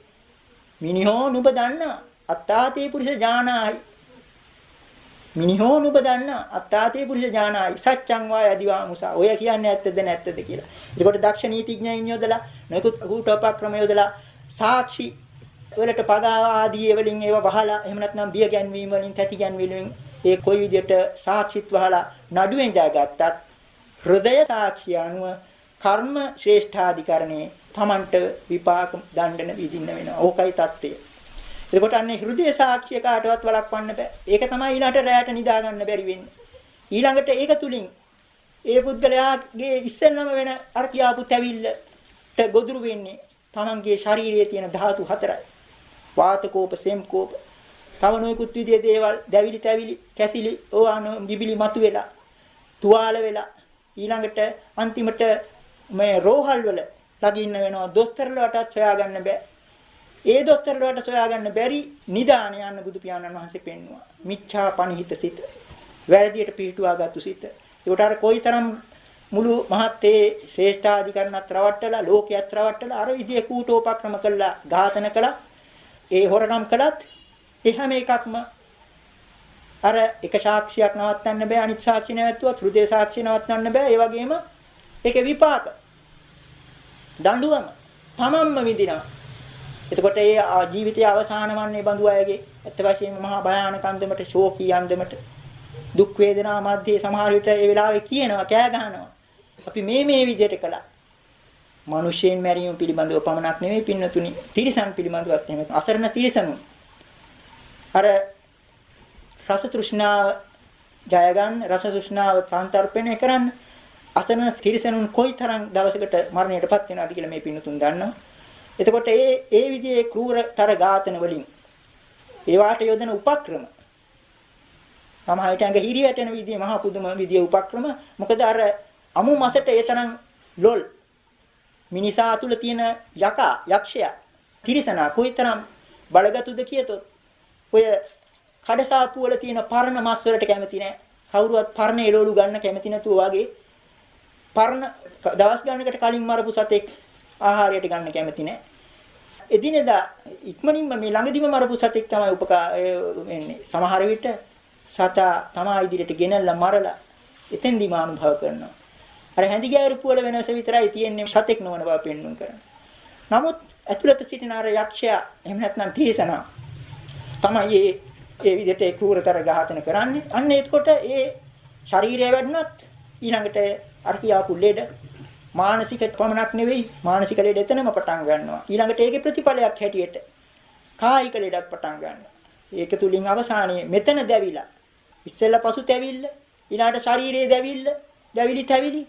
මිනිහෝ නුඹ දන්නවා. අත්තා තේ පුරිස ජානාහි. මිනිහෝ නුඹ දන්නවා. අත්තා තේ පුරිස ජානාහි සච්ඡං වා යදිවා මුසා. ඔය කියන්නේ ඇත්තද නැත්තද කියලා. එතකොට දක්ෂ නීතිඥයින් යොදලා නොයෙකුත් කූටෝපක්‍රම යොදලා සාක්ෂි වලට පගාව ආදී වලින් ඒව වහලා එහෙම නැත්නම් බිය ගැන්වීම වලින් තැති ගැන්වීම වලින් ඒ කොයි විදියට සාක්ෂිත් වහලා නඩුවෙන් දාගත්තත් හෘදය සාක්ෂිය අනුව කර්ම ශ්‍රේෂ්ඨාධිකරණේ Tamanට විපාක දඬන විඳින්න වෙනවා. ඕකයි தත්ත්වය. එතකොට අන්නේ හෘදය සාක්ෂිය කාටවත් වළක්වන්න බෑ. ඒක තමයි ඊළඟට රැයට නිදා ගන්න බැරි වෙන්නේ. ඊළඟට ඒක තුලින් ඒ පුද්ගලයාගේ ඉස්සෙල්ලම වෙන අර කියාපු තැවිල්ලට ගොදුරු වෙන්නේ තමන්ගේ ශරීරයේ තියෙන ධාතු හතරයි. වාතකෝප, සෙම්කෝප, තව නොයෙකුත් විදිහේ දේවල්, දැවිලි තැවිලි, කැසිලි, ඕවාන බිබිලි මතු වෙලා, තුවාල වෙලා ඊළඟට අන්තිමට මේ රෝහල් වල ලගින්න වෙනවා. දොස්තරලටත් සොයාගන්න බෑ. ඒ දොස්තරලට සොයාගන්න බැරි නිදාන යන්න බුදු පියාණන් වහන්සේ පෙන්වුවා. මිච්ඡා පනිහිත සිත. වැරදියට පිටුවාගත්තු සිත. ඒකට අර කොයිතරම් මුළු මහත්තේ ශ්‍රේෂ්ඨාධිකරණත් රවට්ටලා ලෝකයක් රවට්ටලා අර විදිහේ කූටෝපක්‍රම කළා ඝාතන කළා ඒ හොරකම් කළත් ඒ හැම එකක්ම අර එක සාක්ෂියක් නවත්තන්න බෑ අනිත් සාක්ෂි නැවතුවත් හෘදේ සාක්ෂිය නවත්තන්න බෑ ඒ වගේම ඒකේ විපාක දඬුවම තමන්ම විඳිනවා. එතකොට ඒ ජීවිතයේ අවසාන වන්නේ බඳු අයගේ ඇත්ත වශයෙන්ම මහා භයානක අන්දමට ශෝකී අන්දමට දුක් වේදනා මැද්දේ සමහර විට ඒ වෙලාවේ කියනවා කෑ ගහනවා අපි මේ විදිහට කළා. මිනිසෙන් මැරීම පිළිබඳව පමණක් නෙවෙයි පින්නතුනි තිරිසන් පිළිබඳවත් එහෙම අසරණ තිරිසනුන් අර රස තෘෂ්ණාව ජය ගන්න රස තෘෂ්ණාව සංතරපණය කරන්න අසරණ තිරිසනුන් කොයිතරම් දවසකට මරණයටපත් වෙනවද කියලා මේ පින්නතුන් දන්නවා. එතකොට ඒ විදිහේ ක්‍රූරතර ඝාතන වලින් ඒවාට යොදන උපක්‍රම සමහරට ඇඟ හිරි වැටෙන විදිහේ මහා පුදුම විදිහේ උපක්‍රම මොකද අර අමු මසට ඒ තරම් ලොල් මිනිසා තුල තියෙන යක්ෂයා තිරිසනා කොයිතරම් බලගතුද කියතොත් ඔය කඩසාප්පු වල තියෙන පරණ මස් වලට කැමති නැහැ. කවුරුවත් පරණ එළවලු ගන්න කැමති නැතුව වගේ පරණ දවස් ගන්නකට කලින් මරපු සතෙක් ආහාරයට ගන්න කැමති නැහැ. එදිනෙදා ඉක්මනින්ම මේ ළඟදිම මරපු සතෙක් තමයි වෙන්නේ. සමහර විට සතා තමා ඉදිරියට ගෙනල්ලා මරලා එතෙන්දි මානුභව කරනවා. අර හැඳි ගෑරුපු වල වෙනස විතරයි තියෙන්නේ සතෙක් නොවන බව පෙන්වන්න කරන. නමුත් ඇතුළත සිටින අර යක්ෂයා එහෙම නැත්නම් තිරිසනා තමයි ඒ විදිහට ඒ ක්‍රූරතර ඝාතන කරන්නේ. අන්න එතකොට ඒ ශරීරය වැඩුණත් ඊළඟට අර කියාපු ලෙඩ මානසික පමණක් නෙවෙයි මානසික ලෙඩ එතනම පටන් ගන්නවා. ඊළඟට ඒකේ ප්‍රතිඵලයක් හැටියට කායික ලෙඩක් පටන් ගන්නවා. ඒක තුලින් අවසානයේ මෙතන දැවිලා ඉස්සෙල්ලා පසු තැවිල්ල ඊළඟට ශරීරයේ දැවිලි තැවිලි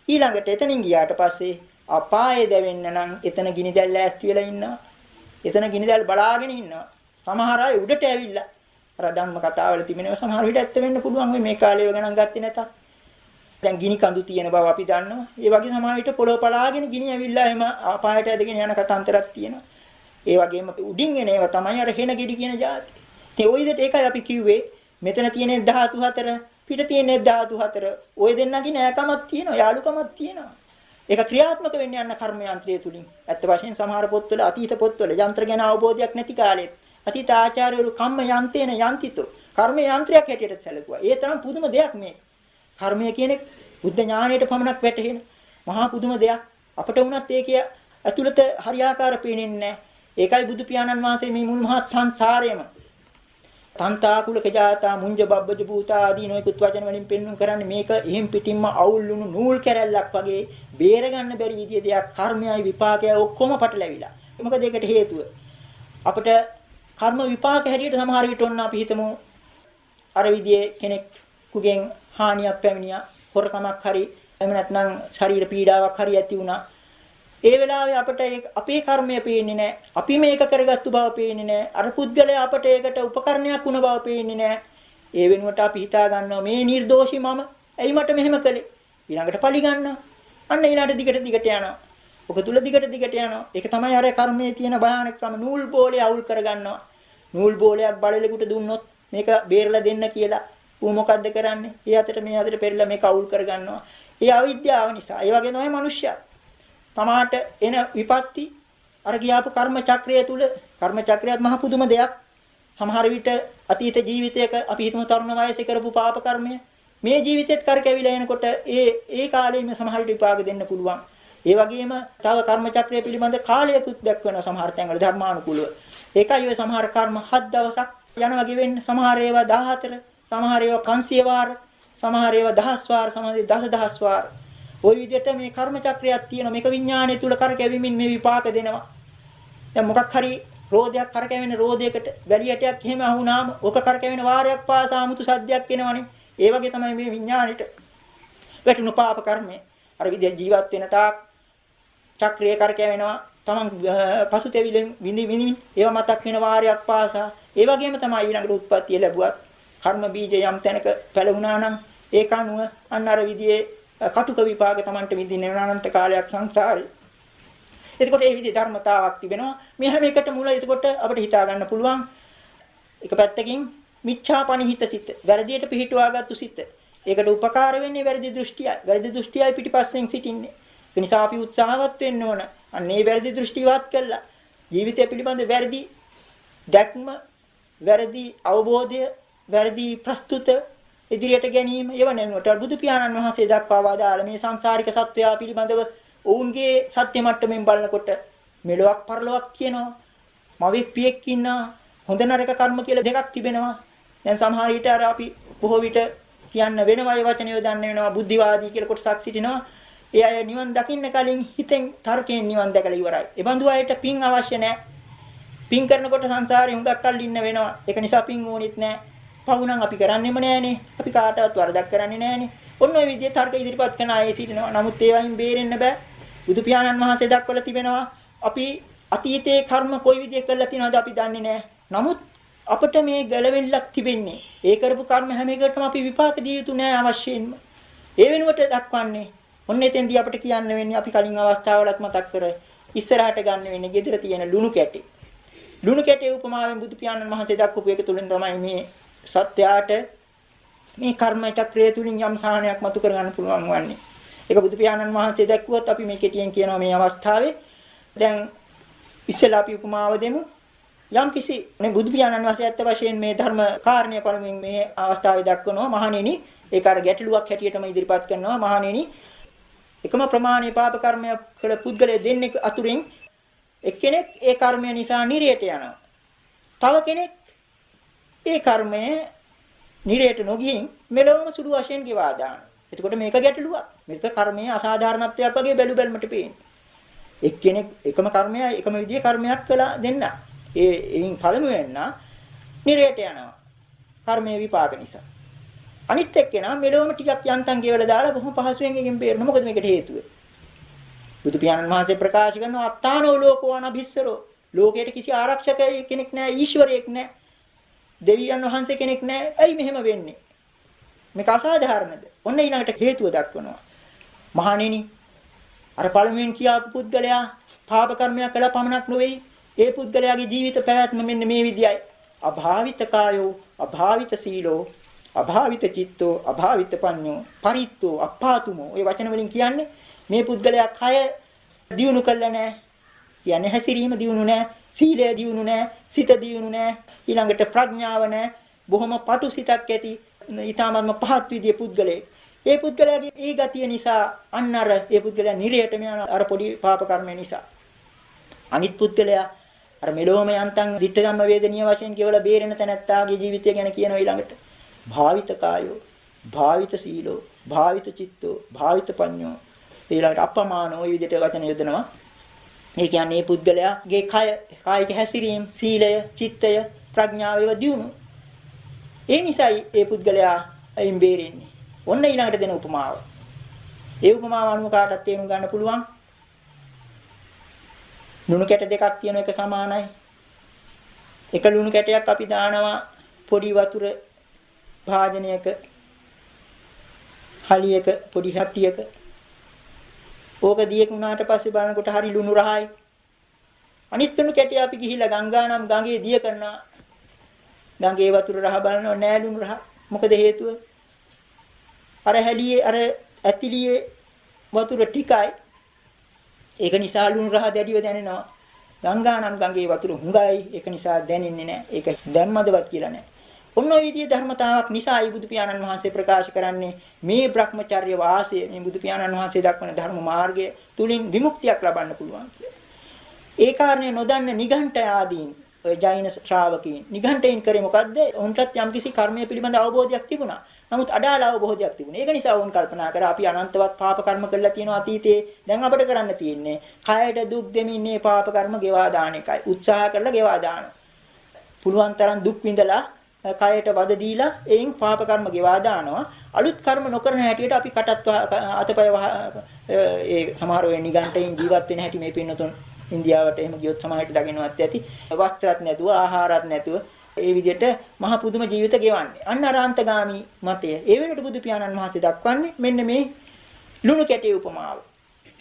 ඊළඟට එතනින් ගියාට පස්සේ අපායේ දැවෙන්න නම් එතන ගිනිදැල්ල ඈස්ති වෙලා ඉන්නවා. එතන ගිනිදැල් බලාගෙන ඉන්නවා. සමහර අය උඩට ඇවිල්ලා අර ධම්ම කතාවල තිබෙනවා සමහර විට ඇත්ත වෙන්න පුළුවන් මේ කාලේව ගණන් ගත්තේ නැතත්. දැන් ගිනි කඳු තියෙන බව අපි දන්නවා. ඒ වගේ සමහර විට පොළොව පලාගෙන ගිනි ඇවිල්ලා එම අපායට ඇදගෙන යන කතාන්තරයක් තියෙනවා. ඒ වගේම උඩින් එන ඒවා තමයි අර හෙන ගෙඩි කියන જાති. ඉතින් ওই විදිහට ඒකයි අපි කිව්වේ මෙතන තියෙන ධාතු හතර පිට තියෙන ධාතු හතර ওই දෙන්නගේ නෑකමක් තියෙනවා යාළුකමක් තියෙනවා. ඒක ක්‍රියාත්මක වෙන්න යන කර්ම යන්ත්‍රය තුලින්. ඇත්ත වශයෙන් සමහර පොත්වල අතීත පොත්වල යන්ත්‍ර ගැන අවබෝධයක් නැති කාලෙත් අතීත ආචාර්යවරු කම්ම යන්තේන යන්තිතෝ කර්ම යන්ත්‍රයක් හැටියට සැලකුවා. ඒ තරම් පුදුම දෙයක් මේක. කර්මය කියන්නේ බුද්ධ ඥාණයට පමණක් වැටහෙන මහා පුදුම දෙයක්. අපට වුණත් ඒකේ ඇතුළත හරියාකාර පේන්නේ නැහැ. ඒකයි බුදු පියාණන් වහන්සේ මේ මුල් මහත් සංසාරයේම තන්තා කුලක ජාතා මුංජ බබ්බජ භූතා ආදී නොයෙකුත් වචන වලින් පෙන්වුම් කරන්නේ මේක එහෙම් පිටින්ම අවුල්ුණු නූල් කැරැල්ලක් වගේ බේර ගන්න බැරි විදිය දෙයක් කර්මයයි විපාකයයි ඔක්කොම පටලැවිලා. මොකද ඒකට හේතුව අපිට කර්ම විපාක හැටියට සමහර විට ඔන්න අපි හිතමු අර විදියේ කෙනෙක් කුගෙන් හානියක් පැමිණියා හොරකමක් හරි එහෙම නැත්නම් ශරීර පීඩාවක් හරි ඇති වුණා. ඒ වෙලාවේ අපට අපේ කර්මය පේන්නේ නැහැ. අපි මේක කරගත්තු බව පේන්නේ නැහැ. අර පුද්ගලයා අපට ඒකට උපකරණයක් වුණ බව පේන්නේ නැහැ. ඒ වෙනුවට අපි හිතා ගන්නවා මේ නිර්දෝෂී මම. ඇයි මට මෙහෙම කළේ? ඊළඟට පලි ගන්නවා. අන්න ඊළඟට දිගට යනවා. ඔක තුල දිගට යනවා. ඒක තමයි අර කර්මයේ තියෙන භයානකම. නූල් බෝලේ අවුල් කරගන්නවා. නූල් බෝලයක් බලලෙකුට දුන්නොත් මේක බේරලා දෙන්න කියලා ඌ මොකද්ද කරන්නේ? ඒ අතට මේ අතට පෙරලා මේක අවුල් කරගන්නවා. ඒ අවිද්‍යාව නිසා. ඒ වගේ තමයි මිනිස්සයා. තමාට එන විපත්ති අර ගියාපු කර්ම චක්‍රය තුල කර්ම චක්‍රයත් මහ පුදුම දෙයක්. සමහර විට අතීත ජීවිතයක අපි හිතමු තරුණ වයසේ කරපු පාප කර්මය මේ ජීවිතෙත් කරකැවිලා එනකොට ඒ කාලෙම සමහර විට විපාක දෙන්න පුළුවන්. ඒ වගේම තව කර්ම චක්‍රය පිළිබඳ කාලයකුත් දක්වන සමහර තැන්වල ධර්මානුකූලව. ඒකයි ඔය සමහර කර්ම 7 දවසක් යනවා ගෙවෙන්න. සමහර ඒවා 14, සමහර ඒවා 500 වාර, සමහර ඒවා 1000 වාර, සමහර 10000 වාර. ওই විදිහට මේ කර්ම චක්‍රයක් තියෙනවා. මේක විඥානය තුල කරකැවීමෙන් මේ විපාක දෙනවා. දැන් මොකක් හරි රෝදයක් කරකැවෙන රෝදයකට වැලියටයක් එහෙම අහුණාම ඕක කරකැවෙන වාරයක් පාසා 아무තු සද්දයක් එනවනේ. ඒ වගේ තමයි මේ විඥානෙට වැටුණු පාප කර්මය. අර විදිහ ජීවත් වෙන තාක් චක්‍රය කරකැවෙනවා. තමන් පසුතැවිලෙන් විඳින්න ඒව මතක් වෙන වාරයක් පාසා. ඒ වගේම තමයි ඊළඟට උත්පත්තිය ලැබුවත් කර්ම බීජ යම් තැනක පැලුණා නම් ඒක අනුව අන්න අර විදිහේ කටුක විපාක තමන්ට විඳින්න වෙන අනන්ත කාලයක් සංසාරේ. එතකොට මේ විදිහේ ධර්මතාවක් තිබෙනවා. මේ හැම එකට මුල එතකොට අපිට හිතා ගන්න පුළුවන්. එක පැත්තකින් මිච්ඡාපනිහිත සිත, වැරදියට පිහිටුවාගත්තු සිත. ඒකට උපකාර වෙන්නේ වැරදි දෘෂ්ටියයි. වැරදි දෘෂ්ටියයි පිටිපස්සෙන් සිටින්නේ. ඒ නිසා අපි උත්සාහවත් වෙන්න ඕන. අන්න ඒ වැරදි දෘෂ්ටිවත් කළා. ජීවිතය පිළිබඳ වැරදි දැක්ම, වැරදි අවබෝධය, වැරදි ප්‍රස්තුත ඉදිරියට ගැනීම ඒව නෙවෙයි. බුදු පියාණන් වහන්සේ දක්වා වදාළ මේ සංසාරික සත්වයා පිළිබඳව ඔවුන්ගේ සත්‍ය මට්ටමින් බලනකොට මෙලොවක් පරලොවක් කියනවා. මවෙක් පියෙක් ඉන්නවා. හොඳ නරක කර්ම කියලා දෙකක් තිබෙනවා. දැන් සමහර විට අර අපි බොහෝ විට කියන්න වෙනවා ඒ වචන යොදන්න වෙනවා බුද්ධිවාදී කියලා කොටසක් සිටිනවා. ඒ අය නිවන් දකින්න කලින් හිතෙන් තර්කයෙන් නිවන් දැකලා ඉවරයි. ඒ බඳු අයට පින් අවශ්‍ය නැහැ. පින් කරනකොට සංසාරේ හුඟක් කල් ඉන්න වෙනවා. ඒක නිසා පින් ඕනෙත් නැහැ. පව් නම් අපි කරන්නෙම නෑනේ. අපි කාටවත් වරදක් කරන්නේ නෑනේ. ඔන්න ඔය විදිහේ තර්ක ඉදිරිපත් කරන අය සිටිනවා. නමුත් ඒවයින් බේරෙන්න බෑ. බුදු පියාණන් වහන්සේ දක්වලා තිබෙනවා අපි අතීතයේ කර්ම කොයි විදිහට කළා තියෙනවද අපි දන්නේ නෑ. නමුත් අපිට මේ ගැලවෙල්ලක් තිබෙන්නේ. ඒ කරපු කර්ම හැම එකකටම අපි විපාක දිය යුතු නෑ අවශ්‍යයෙන්ම. ඒ වෙනුවට දක්වන්නේ ඔන්න එතෙන්දී අපිට කියන්න වෙන්නේ අපි කලින් අවස්ථාවලත් මතක් කර ඉස්සරහට ගන්න වෙන්නේ gedara තියෙන ලුණු කැටි. ලුණු කැටේ උපමාවෙන් බුදු පියාණන් වහන්සේ දක්වපු එක තුලින් තමයි මේ සත්‍යයට මේ කර්ම චක්‍රය තුලින් යම් සාහනයක් මතු කර ගන්න පුළුවන් වන්නේ. ඒක බුදු පියාණන් වහන්සේ දැක්වුවොත් අපි මේ කෙටියෙන් කියනවා මේ අවස්ථාවේ දැන් ඉස්සෙල්ලා අපි උපමාව දෙමු. යම් කිසි මේ බුදු පියාණන් වහන්සේ ඇත්ත වශයෙන් මේ ධර්ම කාරණය පළමුවෙන් මේ අවස්ථාවේ දක්වනවා මහණෙනි. ඒක අර ගැටලුවක් හැටියටම ඉදිරිපත් කරනවා මහණෙනි. එකම ප්‍රමාණීය පාප කර්මය කළ පුද්ගලයා දෙන්නේ අතුරින් එක්කෙනෙක් ඒ කර්මය නිසා නිරයට යනවා. තව කෙනෙක් ඒ කර්මය නිරයට නොගියින් මෙලොවම සුළු වශයෙන් ගෙවා දානවා. එතකොට මේක ගැටලුවක්. මේක කර්මයේ අසාධාරණත්වයක් වගේ බැලු බැලමට පේන්නේ. එක්කෙනෙක් එකම කර්මය එකම විදිහේ කර්මයක් කළා දෙන්න. එයින් පළමුවෙන්න නිරයට යනවා. කර්මයේ විපාක නිසා. අනිත් එක්කෙනා මෙලොවම ටිකක් යන්තම් ගෙවලා දාලා බොහොම පහසුවෙන් එකෙන් බේරෙනවා. මොකද මේකට හේතුව? බුදු පියාණන් වහන්සේ ප්‍රකාශ කරනවා අත්තානෝ ලෝකෝ අනබිස්සරෝ. ලෝකයට කිසි ආරක්ෂක කෙනෙක් නැහැ, ඊශ්වරයෙක් නැහැ. දෙවියන් වහන්සේ කෙනෙක් නැහැ. ඇයි මෙහෙම වෙන්නේ? මේක අසාධාරණද? ඔන්න ඊළඟට හේතුව දක්වනවා. මහණෙනි අර පළමුවෙන් කියාපු පුද්ගලයා පාප කර්මයක් කළා පමණක් නෙවෙයි. ඒ පුද්ගලයාගේ ජීවිත පැවැත්ම මෙන්න මේ විදියයි. අභාවිත කායෝ, අභාවිත සීලෝ, අභාවිත චිත්තෝ, අභාවිත පඤ්ඤෝ, පරිත්තෝ, අප්පාතුමෝ. ඔය වචන වලින් කියන්නේ මේ පුද්ගලයා කය දියුණු කළා නැහැ. කියන්නේ හැසිරීම දියුණු නැහැ, සීලය දියුණු නැහැ, සිත දියුණු නැහැ, ඊළඟට ප්‍රඥාව නැහැ. බොහොම පටු සිතක් ඇති ඊටාත්ම පහත් විදියේ පුද්ගලයෙක්. ඒ පුද්ගලයාගේ ඒ ගතිය නිසා අන්න අර ඒ පුද්ගලයා නිරයටම යන අර පොඩි පාප කර්මය නිසා. අනිත් පුද්ගලයා අර මෙලොවම යන්තම් ditta ධම්ම වේදනීය වශයෙන් කියවලා බේරෙන තැනැත්තාගේ ජීවිතය ගැන කියනවා ඊළඟට. භාවිත කායෝ, භාවිත සීලෝ, භාවිත චිත්තෝ, භාවිත පඤ්ඤෝ. ඊළඟට අපමාන ওই විදිහට වචන යොදනවා. ඒ කියන්නේ මේ පුද්ගලයාගේ කායික හැසිරීම, සීලය, චිත්තය, ප්‍රඥාව ඒවා දියුණු. ඒ නිසායි මේ පුද්ගලයා අයින් බේරෙන්නේ. ඔන්න ඊළඟට දෙන උපමාව. ඒ උපමාව අනුව කාටත් තේරුම් ගන්න පුළුවන්. ලුණු කැට දෙකක් තියෙන එක සමානයි. එක ලුණු කැටයක් අපි දානවා පොඩි වතුර භාජනයක හලියක පොඩි හැට්ටියක. ඕක දියක උනාට පස්සේ බලනකොට හරි ලුණු රහයි. අනිත් ලුණු කැටය අපි ගිහිල්ලා ගංගා නම් ගඟේ දිය කරනවා. ගඟේ වතුර රහ බලනවා නෑ ලුණු රහ. මොකද හේතුව? අර හැලියේ අර ඇතිලියේ වතුර ටිකයි. ඒක නිසා ලුණු රහ දැඩිව දැනෙනවා. ගංගා නම් ගඟේ වතුර හුඟයි. ඒක නිසා දැනෙන්නේ නෑ. ඒක දැම්මදවත් කියලා නෑ. ඔන්න ඔය විදිහේ ධර්මතාවක් නිසායි බුදු පියාණන් වහන්සේ ප්‍රකාශ කරන්නේ මේ Brahmacharya වාසය මේ බුදු පියාණන් වහන්සේ දක්වන ධර්ම මාර්ගය තුලින් විමුක්තියක් ලබන්න පුළුවන් කියලා. ඒ කාරණේ නොදන්න නිගණ්ඨ ආදීන් ඔය ජෛන ශ්‍රාවකීන් නිගණ්ඨයින් කරේ මොකද්ද? උන්ටත් යම්කිසි කර්මය පිළිබඳ අවබෝධයක් තිබුණා. නමුත් අඩාල අවබෝධයක් තිබුණේ. ඒක නිසා වුන් කල්පනා කරා අපි අනන්තවත් පාප කර්ම කළා තියෙනවා අතීතේ. දැන් අපිට කරන්න තියෙන්නේ කයට දුක් දෙමින් මේ පාප කර්ම ගෙවා දාන එකයි. උත්සාහ කරලා ගෙවා දාන. පුළුවන් තරම් දුක් විඳලා කයට වද දීලා එයින් පාප කර්ම ගෙවා දානවා. අලුත් කර්ම නොකරන හැටියට අපි කටත් අතපය ඒ සමහර වෙලාවෙ නිගණ්ඨයින් ජීවත් වෙන හැටි මේ පින්නතුන් ඉන්දියාවට එහෙම ගියොත් සමහරට දකින්නවත් ඇති. වස්ත්‍රات නැතුව ආහාරات නැතුව ඒ විදිහට මහ පුදුම ජීවිත ගෙවන්නේ. අන්න අරාන්තගාමි මතය. ඒ වෙනකොට බුදු පියාණන් වහන්සේ දක්වන්නේ මෙන්න මේ ලුණු කැටේ උපමාව.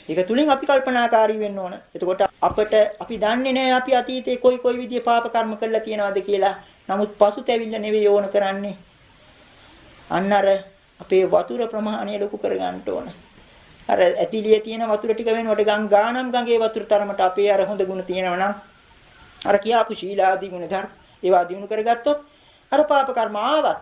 ඒක තුලින් අපි කල්පනාකාරී වෙන්න ඕන. එතකොට අපිට අපි දන්නේ නැහැ අපි අතීතේ කොයි විදිහේ පාප කර්ම කළා තියෙනවද කියලා. නමුත් පසුතැවිල්ල නෙවෙයි ඕන කරන්නේ. අන්න අර අපේ වතුර ප්‍රමාණය ලොකු කරගන්න ඕන. අර ඇතිලියේ තියෙන වතුර ටික වෙනකොට ගංගානම් ගඟේ වතුර තරමට අපේ අර හොඳ ගුණ තියෙනවා නම් අර කියාපු ශීලාදී ගුණ ධර්ම ඒවා දිනු කරගත්තොත් අර පාප කර්ම ආවත්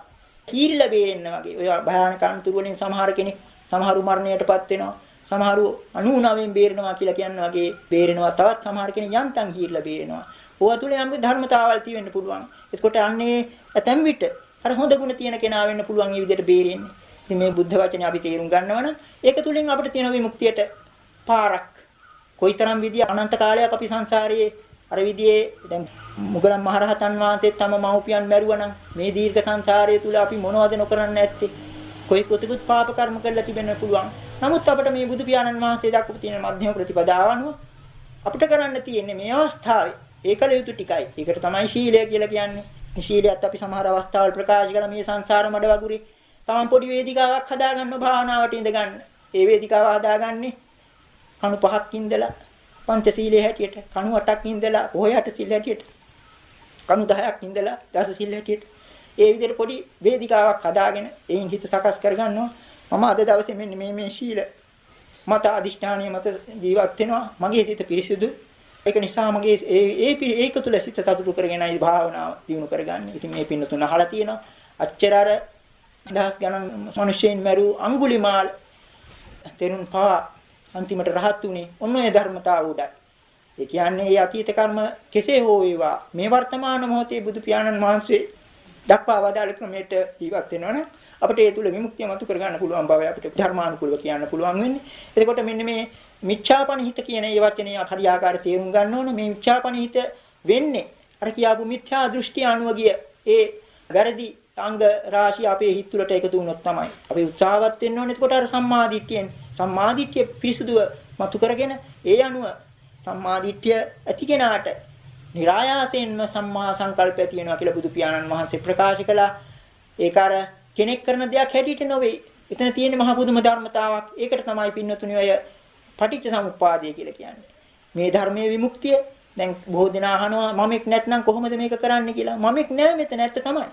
කීරිලා බේරෙන්න වගේ. ඔය භයානක අන්තුරු වලින් සමහර කෙනෙක් සමහරු මරණයටපත් වෙනවා. සමහරු 99න් බේරෙනවා කියලා කියන වගේ බේරෙනවා. තවත් සමහර කෙනෙක් යන්තම් කීරිලා බේරෙනවා. ඕවා තුල යම් ධර්මතාවල් තියෙන්න පුළුවන්. එතකොට අන්නේ ඇතැම් විට අර හොඳ ගුණ තියෙන කෙනා වෙන්න පුළුවන් මේ විදිහට බේරෙන්නේ. ඉතින් මේ බුද්ධ වචනේ අපි තේරුම් ගන්නවා නම් ඒක තුලින් අපිට තියෙන විමුක්තියට පාරක්. කොයිතරම් විදිය අනන්ත කාලයක් අපි සංසාරයේ අර විදිහේ දැන් මුගලන් මහරහතන් වහන්සේ තම මව්පියන් මැරුවා නම් මේ දීර්ඝ සංසාරය තුල අපි මොනවද නොකරන්නේ නැත්තේ? කොයි කොතෙකුත් පාප කර්ම කරලා තිබෙන්න පුළුවන්. නමුත් අපිට මේ බුදු පියාණන් වහන්සේ දක්වපු තියෙන මධ්‍යම ප්‍රතිපදාව අනුව අපිට කරන්න තියෙන්නේ මේ අවස්ථාවේ ඒකල යුතු ටිකයි. ඒකට තමයි ශීලය කියලා කියන්නේ. මේ ශීලයත් අපි සමහර අවස්ථාවල් ප්‍රකාශ කළා මේ සංසාර මඩ වගුරේ. තමන් පොඩි වේදිකාවක් හදාගන්න භාවනාවට ඉඳ ගන්න. ඒ වේදිකාව හදාගන්නේ කණු 5ක් ඉඳලා පංචශීලයේ හැටියට, කණු 8ක් ඉඳලා පොහොයට සීල හැටියට, කණු 10ක් ඉඳලා දස සීල හැටියට. ඒ විදිහට පොඩි වේදිකාවක් හදාගෙන එයින් හිත සකස් කරගන්නවා. මම අද දවසේ මෙන්න මේ ශීල මත අදිෂ්ඨානීය මත ජීවත් වෙනවා. මගේ සිත පිරිසිදු. ඒක නිසා මගේ ඒක තුල සිත සතුටු කරගෙනයි භාවනාව දියුණු කරගන්නේ. ඉතින් මේ පින්න තුන අහලා තියෙනවා. අච්චර දහස් ගණන් මිනිසෙයින් මරු අඟුලිමාල් තෙරුන් පවා අන්තිමට රහත් උනේ ඔන්න ඔය ධර්මතාව උඩයි. ඒ කියන්නේ මේ අතීත කර්ම කෙසේ හෝ වේවා මේ වර්තමාන මොහොතේ බුදු පියාණන් වහන්සේ දක්වා වදාළ ක්‍රමයට ජීවත් වෙනවනේ අපිට ඒ තුල විමුක්තිය මතු කර ගන්න පුළුවන් බව අපිට ධර්මානුකූලව කියන්න පුළුවන් වෙන්නේ. එතකොට මෙන්න මේ මිච්ඡාපනිහිත කියන මේ වචනේ හරියාකාර තේරුම් ගන්න ඕනේ. මේ මිච්ඡාපනිහිත වෙන්නේ අර කියාපු මිත්‍යා දෘෂ්ටි අනුව ගිය ඒ වැරදි අංග රාශිය අපේ හිත තුළට එකතු වුණොත් තමයි. අපි උත්සාහවත් වෙන්න ඕනේ. එතකොට අර සම්මාදිට්ඨිය පිරිසුදුව මතු කරගෙන ඒ අනුව සම්මාදිට්ඨිය ඇති කෙනාට નિરાයාසයෙන්ම සම්මා සංකල්පය තියෙනවා කියලා බුදු පියාණන් වහන්සේ ප්‍රකාශ කළා. ඒක අර කෙනෙක් කරන දෙයක් හැටියට නෙවෙයි. එතන තියෙන මහ පුදුම ධර්මතාවක්. ඒකට තමයි පින්නතුනි අය පටිච්ච සමුප්පාදය කියලා කියන්නේ. මේ ධර්මයේ විමුක්තිය දැන් බොහෝ දෙනා අහනවා මමෙක් නැත්නම් කොහොමද මේක කරන්නේ කියලා. මමෙක් නෑ මෙතන ඇත්ත තමයි.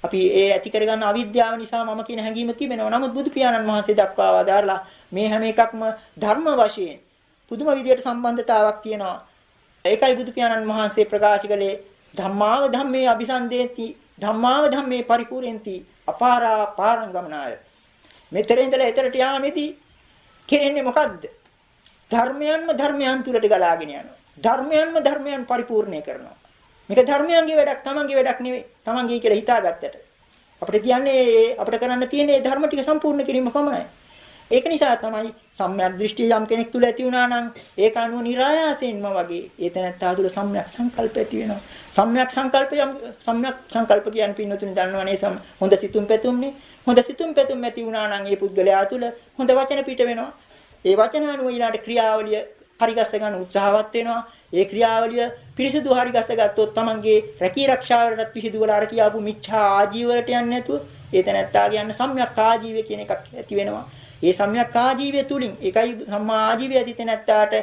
අපි ඒ ඇති කරගන්න අවිද්‍යාව නිසා මම කියන හැඟීම තිබෙනවා. නමුත් බුදු පියාණන් වහන්සේ දක්වා වදාරලා මේ හැම එකක්ම ධර්ම වශයෙන් පුදුම විදියට සම්බන්ධතාවක් තියෙනවා. ඒකයි බුදු පියාණන් වහන්සේ ප්‍රකාශ කළේ ධම්මාව ධම්මේ අபிසන්දේති ධම්මාව ධම්මේ පරිපූර්ණෙන්ති අපාරා පාරංගමනාය. මෙතන ඉඳලා එතරට යාමේදී කෙරෙන්නේ මොකද්ද? ධර්මයන් තුලට ගලාගෙන යනවා. ධර්මයන් පරිපූර්ණේ කරනවා. මේක ධර්මයන්ගේ වැඩක්, තමන්ගේ වැඩක් නෙවෙයි. තමන්ගේ කියලා හිතාගත්තට. අපිට කියන්නේ අපිට කරන්න තියෙන්නේ ධර්ම ටික සම්පූර්ණ කිරීම පමණයි. ඒක නිසා තමයි සම්‍යක් දෘෂ්ටිය යම් කෙනෙක් තුල ඇති වුණා නම් ඒක අනුව નિરાයාසයෙන්ම වගේ ඒ තැනත්තා තුල සම්‍යක් සංකල්ප ඇති වෙනවා. සම්‍යක් සංකල්ප කියන්නේ පින්නතුනි දන්නවනේ හොඳ සිතුම් පැතුම්නේ. හොඳ සිතුම් පැතුම් ඇති වුණා නම් ඒ පුද්ගලයා තුල හොඳ වචන පිට වෙනවා. ඒ වචන අනුව ඊළාට ක්‍රියාවලිය හරිගස්ස ගන්න උත්සාහවත් වෙනවා. ඒ ක්‍රියාවලිය පිරිසිදු හරිගස්ස ගත්තොත් තමන්ගේ රැකී රක්ෂාවලටත් පිහිදු වල අර කියාපු මිච්ඡා ආජීවයට යන්නේ නැතුව ඒ තැනත්තාගේ යන්න සම්‍යක් ආජීවය කියන එකක් ඇති වෙනවා. ඒ සම්‍යක් ආජීවය තුලින් ඒකයි සම්මා ආජීවය ඇති තැනත්තාට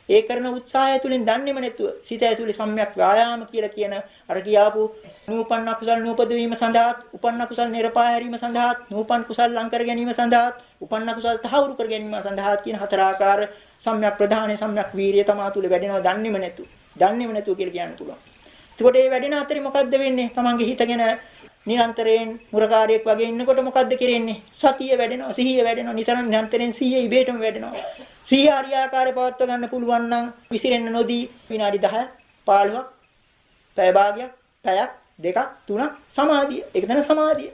ඒ කරන උත්සාහය තුලින් දන්නේම නැතුව සිත ඇතුලේ සම්‍යක් ව්‍යායාම කියලා කියන අර කියාපු නූපන්න කුසල නූපද වීම සඳහා උපන්න කුසල නිර්පාය හැරීම සඳහා නූපන් කුසල ලං කර ගැනීම සඳහා උපන්න කුසල තහවුරු කර ගැනීම සඳහා කියන හතර ආකාර සම්‍යක් ප්‍රධාන සම්‍යක් වීරිය තමා තුල වැඩෙනවා දන්නේම නැතුව කියලා කියන්න පුළුවන්. එතකොට මේ වැඩෙන අතරේ මොකද්ද වෙන්නේ? තමන්ගේ හිතගෙන නිරන්තරයෙන් මුරකාරයෙක් වගේ ඉන්නකොට මොකද්ද කරන්නේ? සතිය වැඩෙනවා, සිහිය වැඩෙනවා, නිරන්තරයෙන් සිහිය ඉබේටම වැඩෙනවා. සිහිය හරියාකාරව පවත්වා ගන්න පුළුවන් නම් විසිරෙන්න නොදී විනාඩි 10 15ක් පැය භාගයක් පැයක් දෙකක් තුනක් සමාධිය. ඒක තමයි සමාධිය.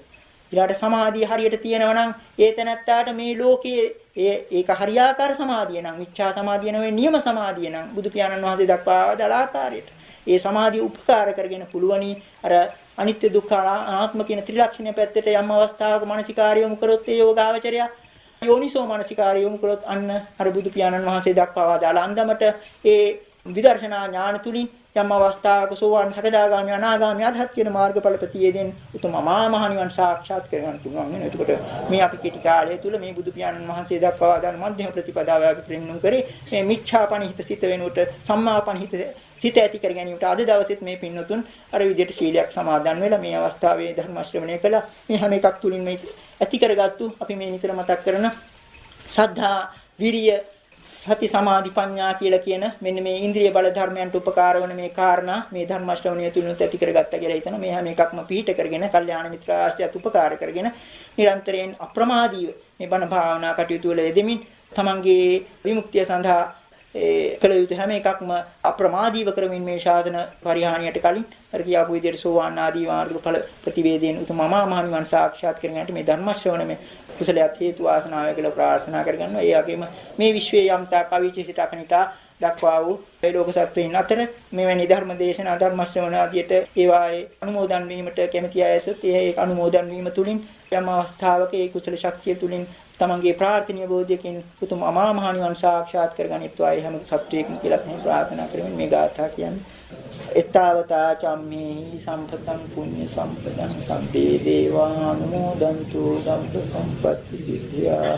ඊළාට සමාධිය හරියට තියෙනවා නම් ඒ තැනත්තාට මේ ලෝකයේ ඒක හරියාකාර සමාධිය නම් මිච්ඡා සමාධිය නෙවෙයි නියම සමාධිය නම් බුදු පියාණන් වහන්සේ දක්වා දල ආකාරයට ඒ සමාධිය උපකාර කරගෙන පුළුවනි අර අනිත්‍ය දුක්ඛ අනාත්ම කියන ත්‍රිලක්ෂණය පැත්තට යම් අවස්ථාවක මානසිකාර්ය යොමු කරොත් ඒ යෝගාවචරය යෝනිසෝ මානසිකාර්ය යොමු කරොත් අන්න අර බුදු පියාණන් වහන්සේ දක්වා දල අන්දමට ඒ විදර්ශනා ඥාන තුලින් යම් අවස්ථාවක සෝවාන් සකදාගාමි අනාගාමි අරහත් කියන මාර්ගඵල ප්‍රතියේදෙන් උතුම් අමා මහ නිවන් සාක්ෂාත් කරගන්න පුළුවන් වෙනවා. එතකොට මේ අපි කෙටි කාලය තුල මේ බුදු පියාණන් වහන්සේ දක්වා දාන මධ්‍යම ප්‍රතිපදාව අපි ප්‍රෙන්නුම් කරේ මේ මිච්ඡාපනිහිත සිත වෙනුවට සම්මාපනිහිත සිත ඇති කර ගැනීමට අද දවසෙත් මේ පින්නතුන් අර විදිහට සීලයක් සමාදන් වෙලා මේ අවස්ථාවේ ධර්ම ශ්‍රවණය කළා. මේ හැම එකක් තුලින් මේ ඇති කරගත්තු අපි මේ නිතර මතක් කරන සද්ධා විරිය සති සමාධි ප්‍රඥා කියලා කියන මෙන්න මේ ඉන්ද්‍රිය බල ධර්මයන්ට උපකාර වන මේ කාරණා මේ ධර්ම ශ්‍රවණය තුලින් ඇති කරගත්තා කියලා හිතන මේ හැම එකක්ම පිහිට කරගෙන කල්යාණ මිත්‍ර ආශ්‍රයත් උපකාර කරගෙන නිරන්තරයෙන් අප්‍රමාදීව මේ බණ භාවනා කටයුතු වල යෙදෙමින් තමන්ගේ විමුක්තිය සඳහා කළ යුතු හැම එකක්ම අප්‍රමාදීව කරමින් මේ ශාසන පරිහානියට කලින් අර කියාපු විදිහට සෝවාන් ආදී මාර්ගඵල ප්‍රතිවේදයෙන් උතුම් අමා මහ නිවන් සාක්ෂාත් කරගන්නට මේ ධර්ම ශ්‍රවණය කුසලයක් හේතු වාසනාවය කියලා ප්‍රාර්ථනා කරගන්නවා. ඒ වගේම මේ විශ්වයේ යම්තා කවිචිත අකනිටා දක්වා වූ ඒ ලෝක සත්වයන් අතර මෙවැනි ධර්ම දේශනා ධර්ම ශ්‍රවණ ආදියට ඒවායේ අනුමෝදන් වීමට කැමැති අයත් ඒ අනුමෝදන් වීම තුලින් යම් අවස්ථාවක ඒ කුසල ශක්තිය තුලින් තමන්ගේ ප්‍රාර්ථනීය බෝධියකින් උතුම් අමා මහ නිවන් සාක්ෂාත් කරගනිත්වා ඒ හැම සත්වයකම කියලා මේ ප්‍රාර්ථනා කරමින් මේ ගාථා කියන්නේ එත්තාවතා චම්මේ සම්පතං පුඤ්ඤ සම්පදං සම්පේ දේවානුමෝදන්තු සම්ප සම්පත්ති සිද්ධා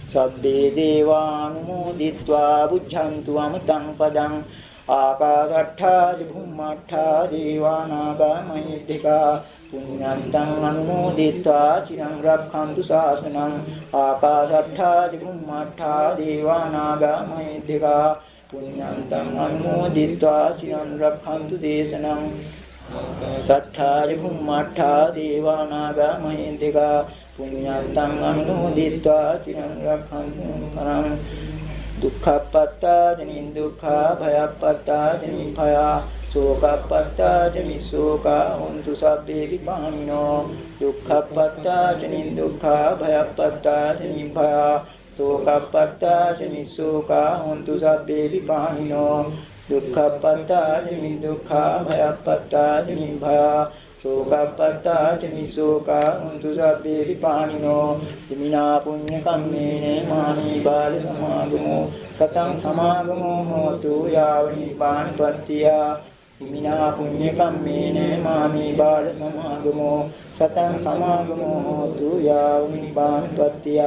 සබ්බේ දේවානුමෝදිत्वा බුද්ධන්තු අමතං පදං ආකාශට්ඨා චුම්මට්ඨා දේවානාගා මහිද්దికා පුඤ්ඤන්තං අනුමෝදිत्वा චිරං රක්ඛන්තු ශාසනං ආකාශට්ඨා චුම්මට්ඨා දේවානාගා මහිද්దికා පුඤ්ඤන්තං අනුමෝදිत्वा චිරං රක්ඛන්තු දේශනං සට්ඨා චුම්මට්ඨා දේවානාගා මහිද්దికා පුඤ්ඤන්තං අනුමෝදිत्वा චිරං රක්ඛන්තු පරං දුක්ඛප්පත්තාජනින් දුක්ඛා භයප්පත්තාජනින් භයා සෝකප්පත්තාජනින් සෝකා හොන්තු සබ්බේ විපාණිනෝ දුක්ඛප්පත්තාජනින් දුක්ඛා භයප්පත්තාජනින් භයා සෝකප්පත්තාජනින් සෝකා හොන්තු සබ්බේ විපාණිනෝ දුක්ඛප්පත්තාජනින් දුක්ඛා භයප්පත්තාජනින් භයා සෝකප්පත්තාජනින් සෝකා හොන්තු සබ්බේ විපාණිනෝ හිමිනා පුඤ්ඤ කම්මේන මානී බාල සමාගමෝ සතං සමාගමෝ හෝතු යාව නිපාණපත්තිය හිමිනා පුඤ්ඤ කම්මේන මානී බාල සමාගමෝ සතං සමාගමෝ හෝතු යාව නිපාණපත්තිය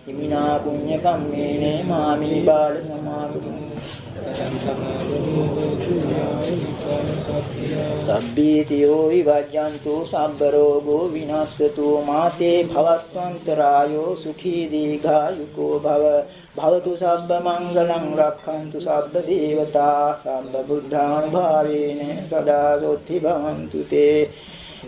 හිමිනා පුඤ්ඤ කම්මේන මානී බාල සමාගමෝ සබ්බීතියෝ විවජ්ජන්තු සබ්බ රෝගෝ විනාශතු මාතේ භවත්වන්තරායෝ සුඛී දීඝායුකෝ භව භවතු සබ්බ මංගලං රක්ඛන්තු සබ්බ දේවතා සබ්බ බුද්ධානුභාවේන සදා සොත්ති භවන්තු තේ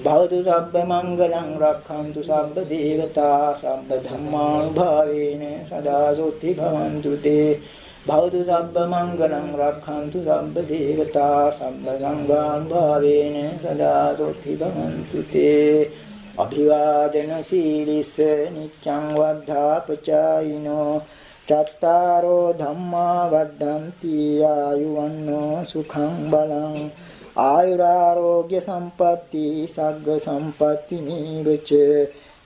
භවතු සබ්බ මංගලං රක්ඛන්තු සබ්බ දේවතා සබ්බ ධම්මානුභාවේන සදා සොත්ති භවන්තු තේ භවතු සබ්බ මංගලං රක්ඛන්තු සබ්බ දේවතා සබ්බ සංඝානුභාවේන සදා සොත්ති භවන්තු තේ අභිවාදන සීලිස්ස නිච්ඡං වද්ධාපචායිනෝ චත්තාරෝ ධම්මා වඩ්ඩಂತಿ ආයුවන්නෝ සුඛං බලං ආයුරාෝග්‍ය සම්පatti සග්ග සම්පatti නීවච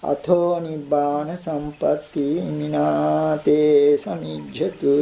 අතෝ නිබ්බාන සම්පatti මිනාතේ සමිජ්ජතු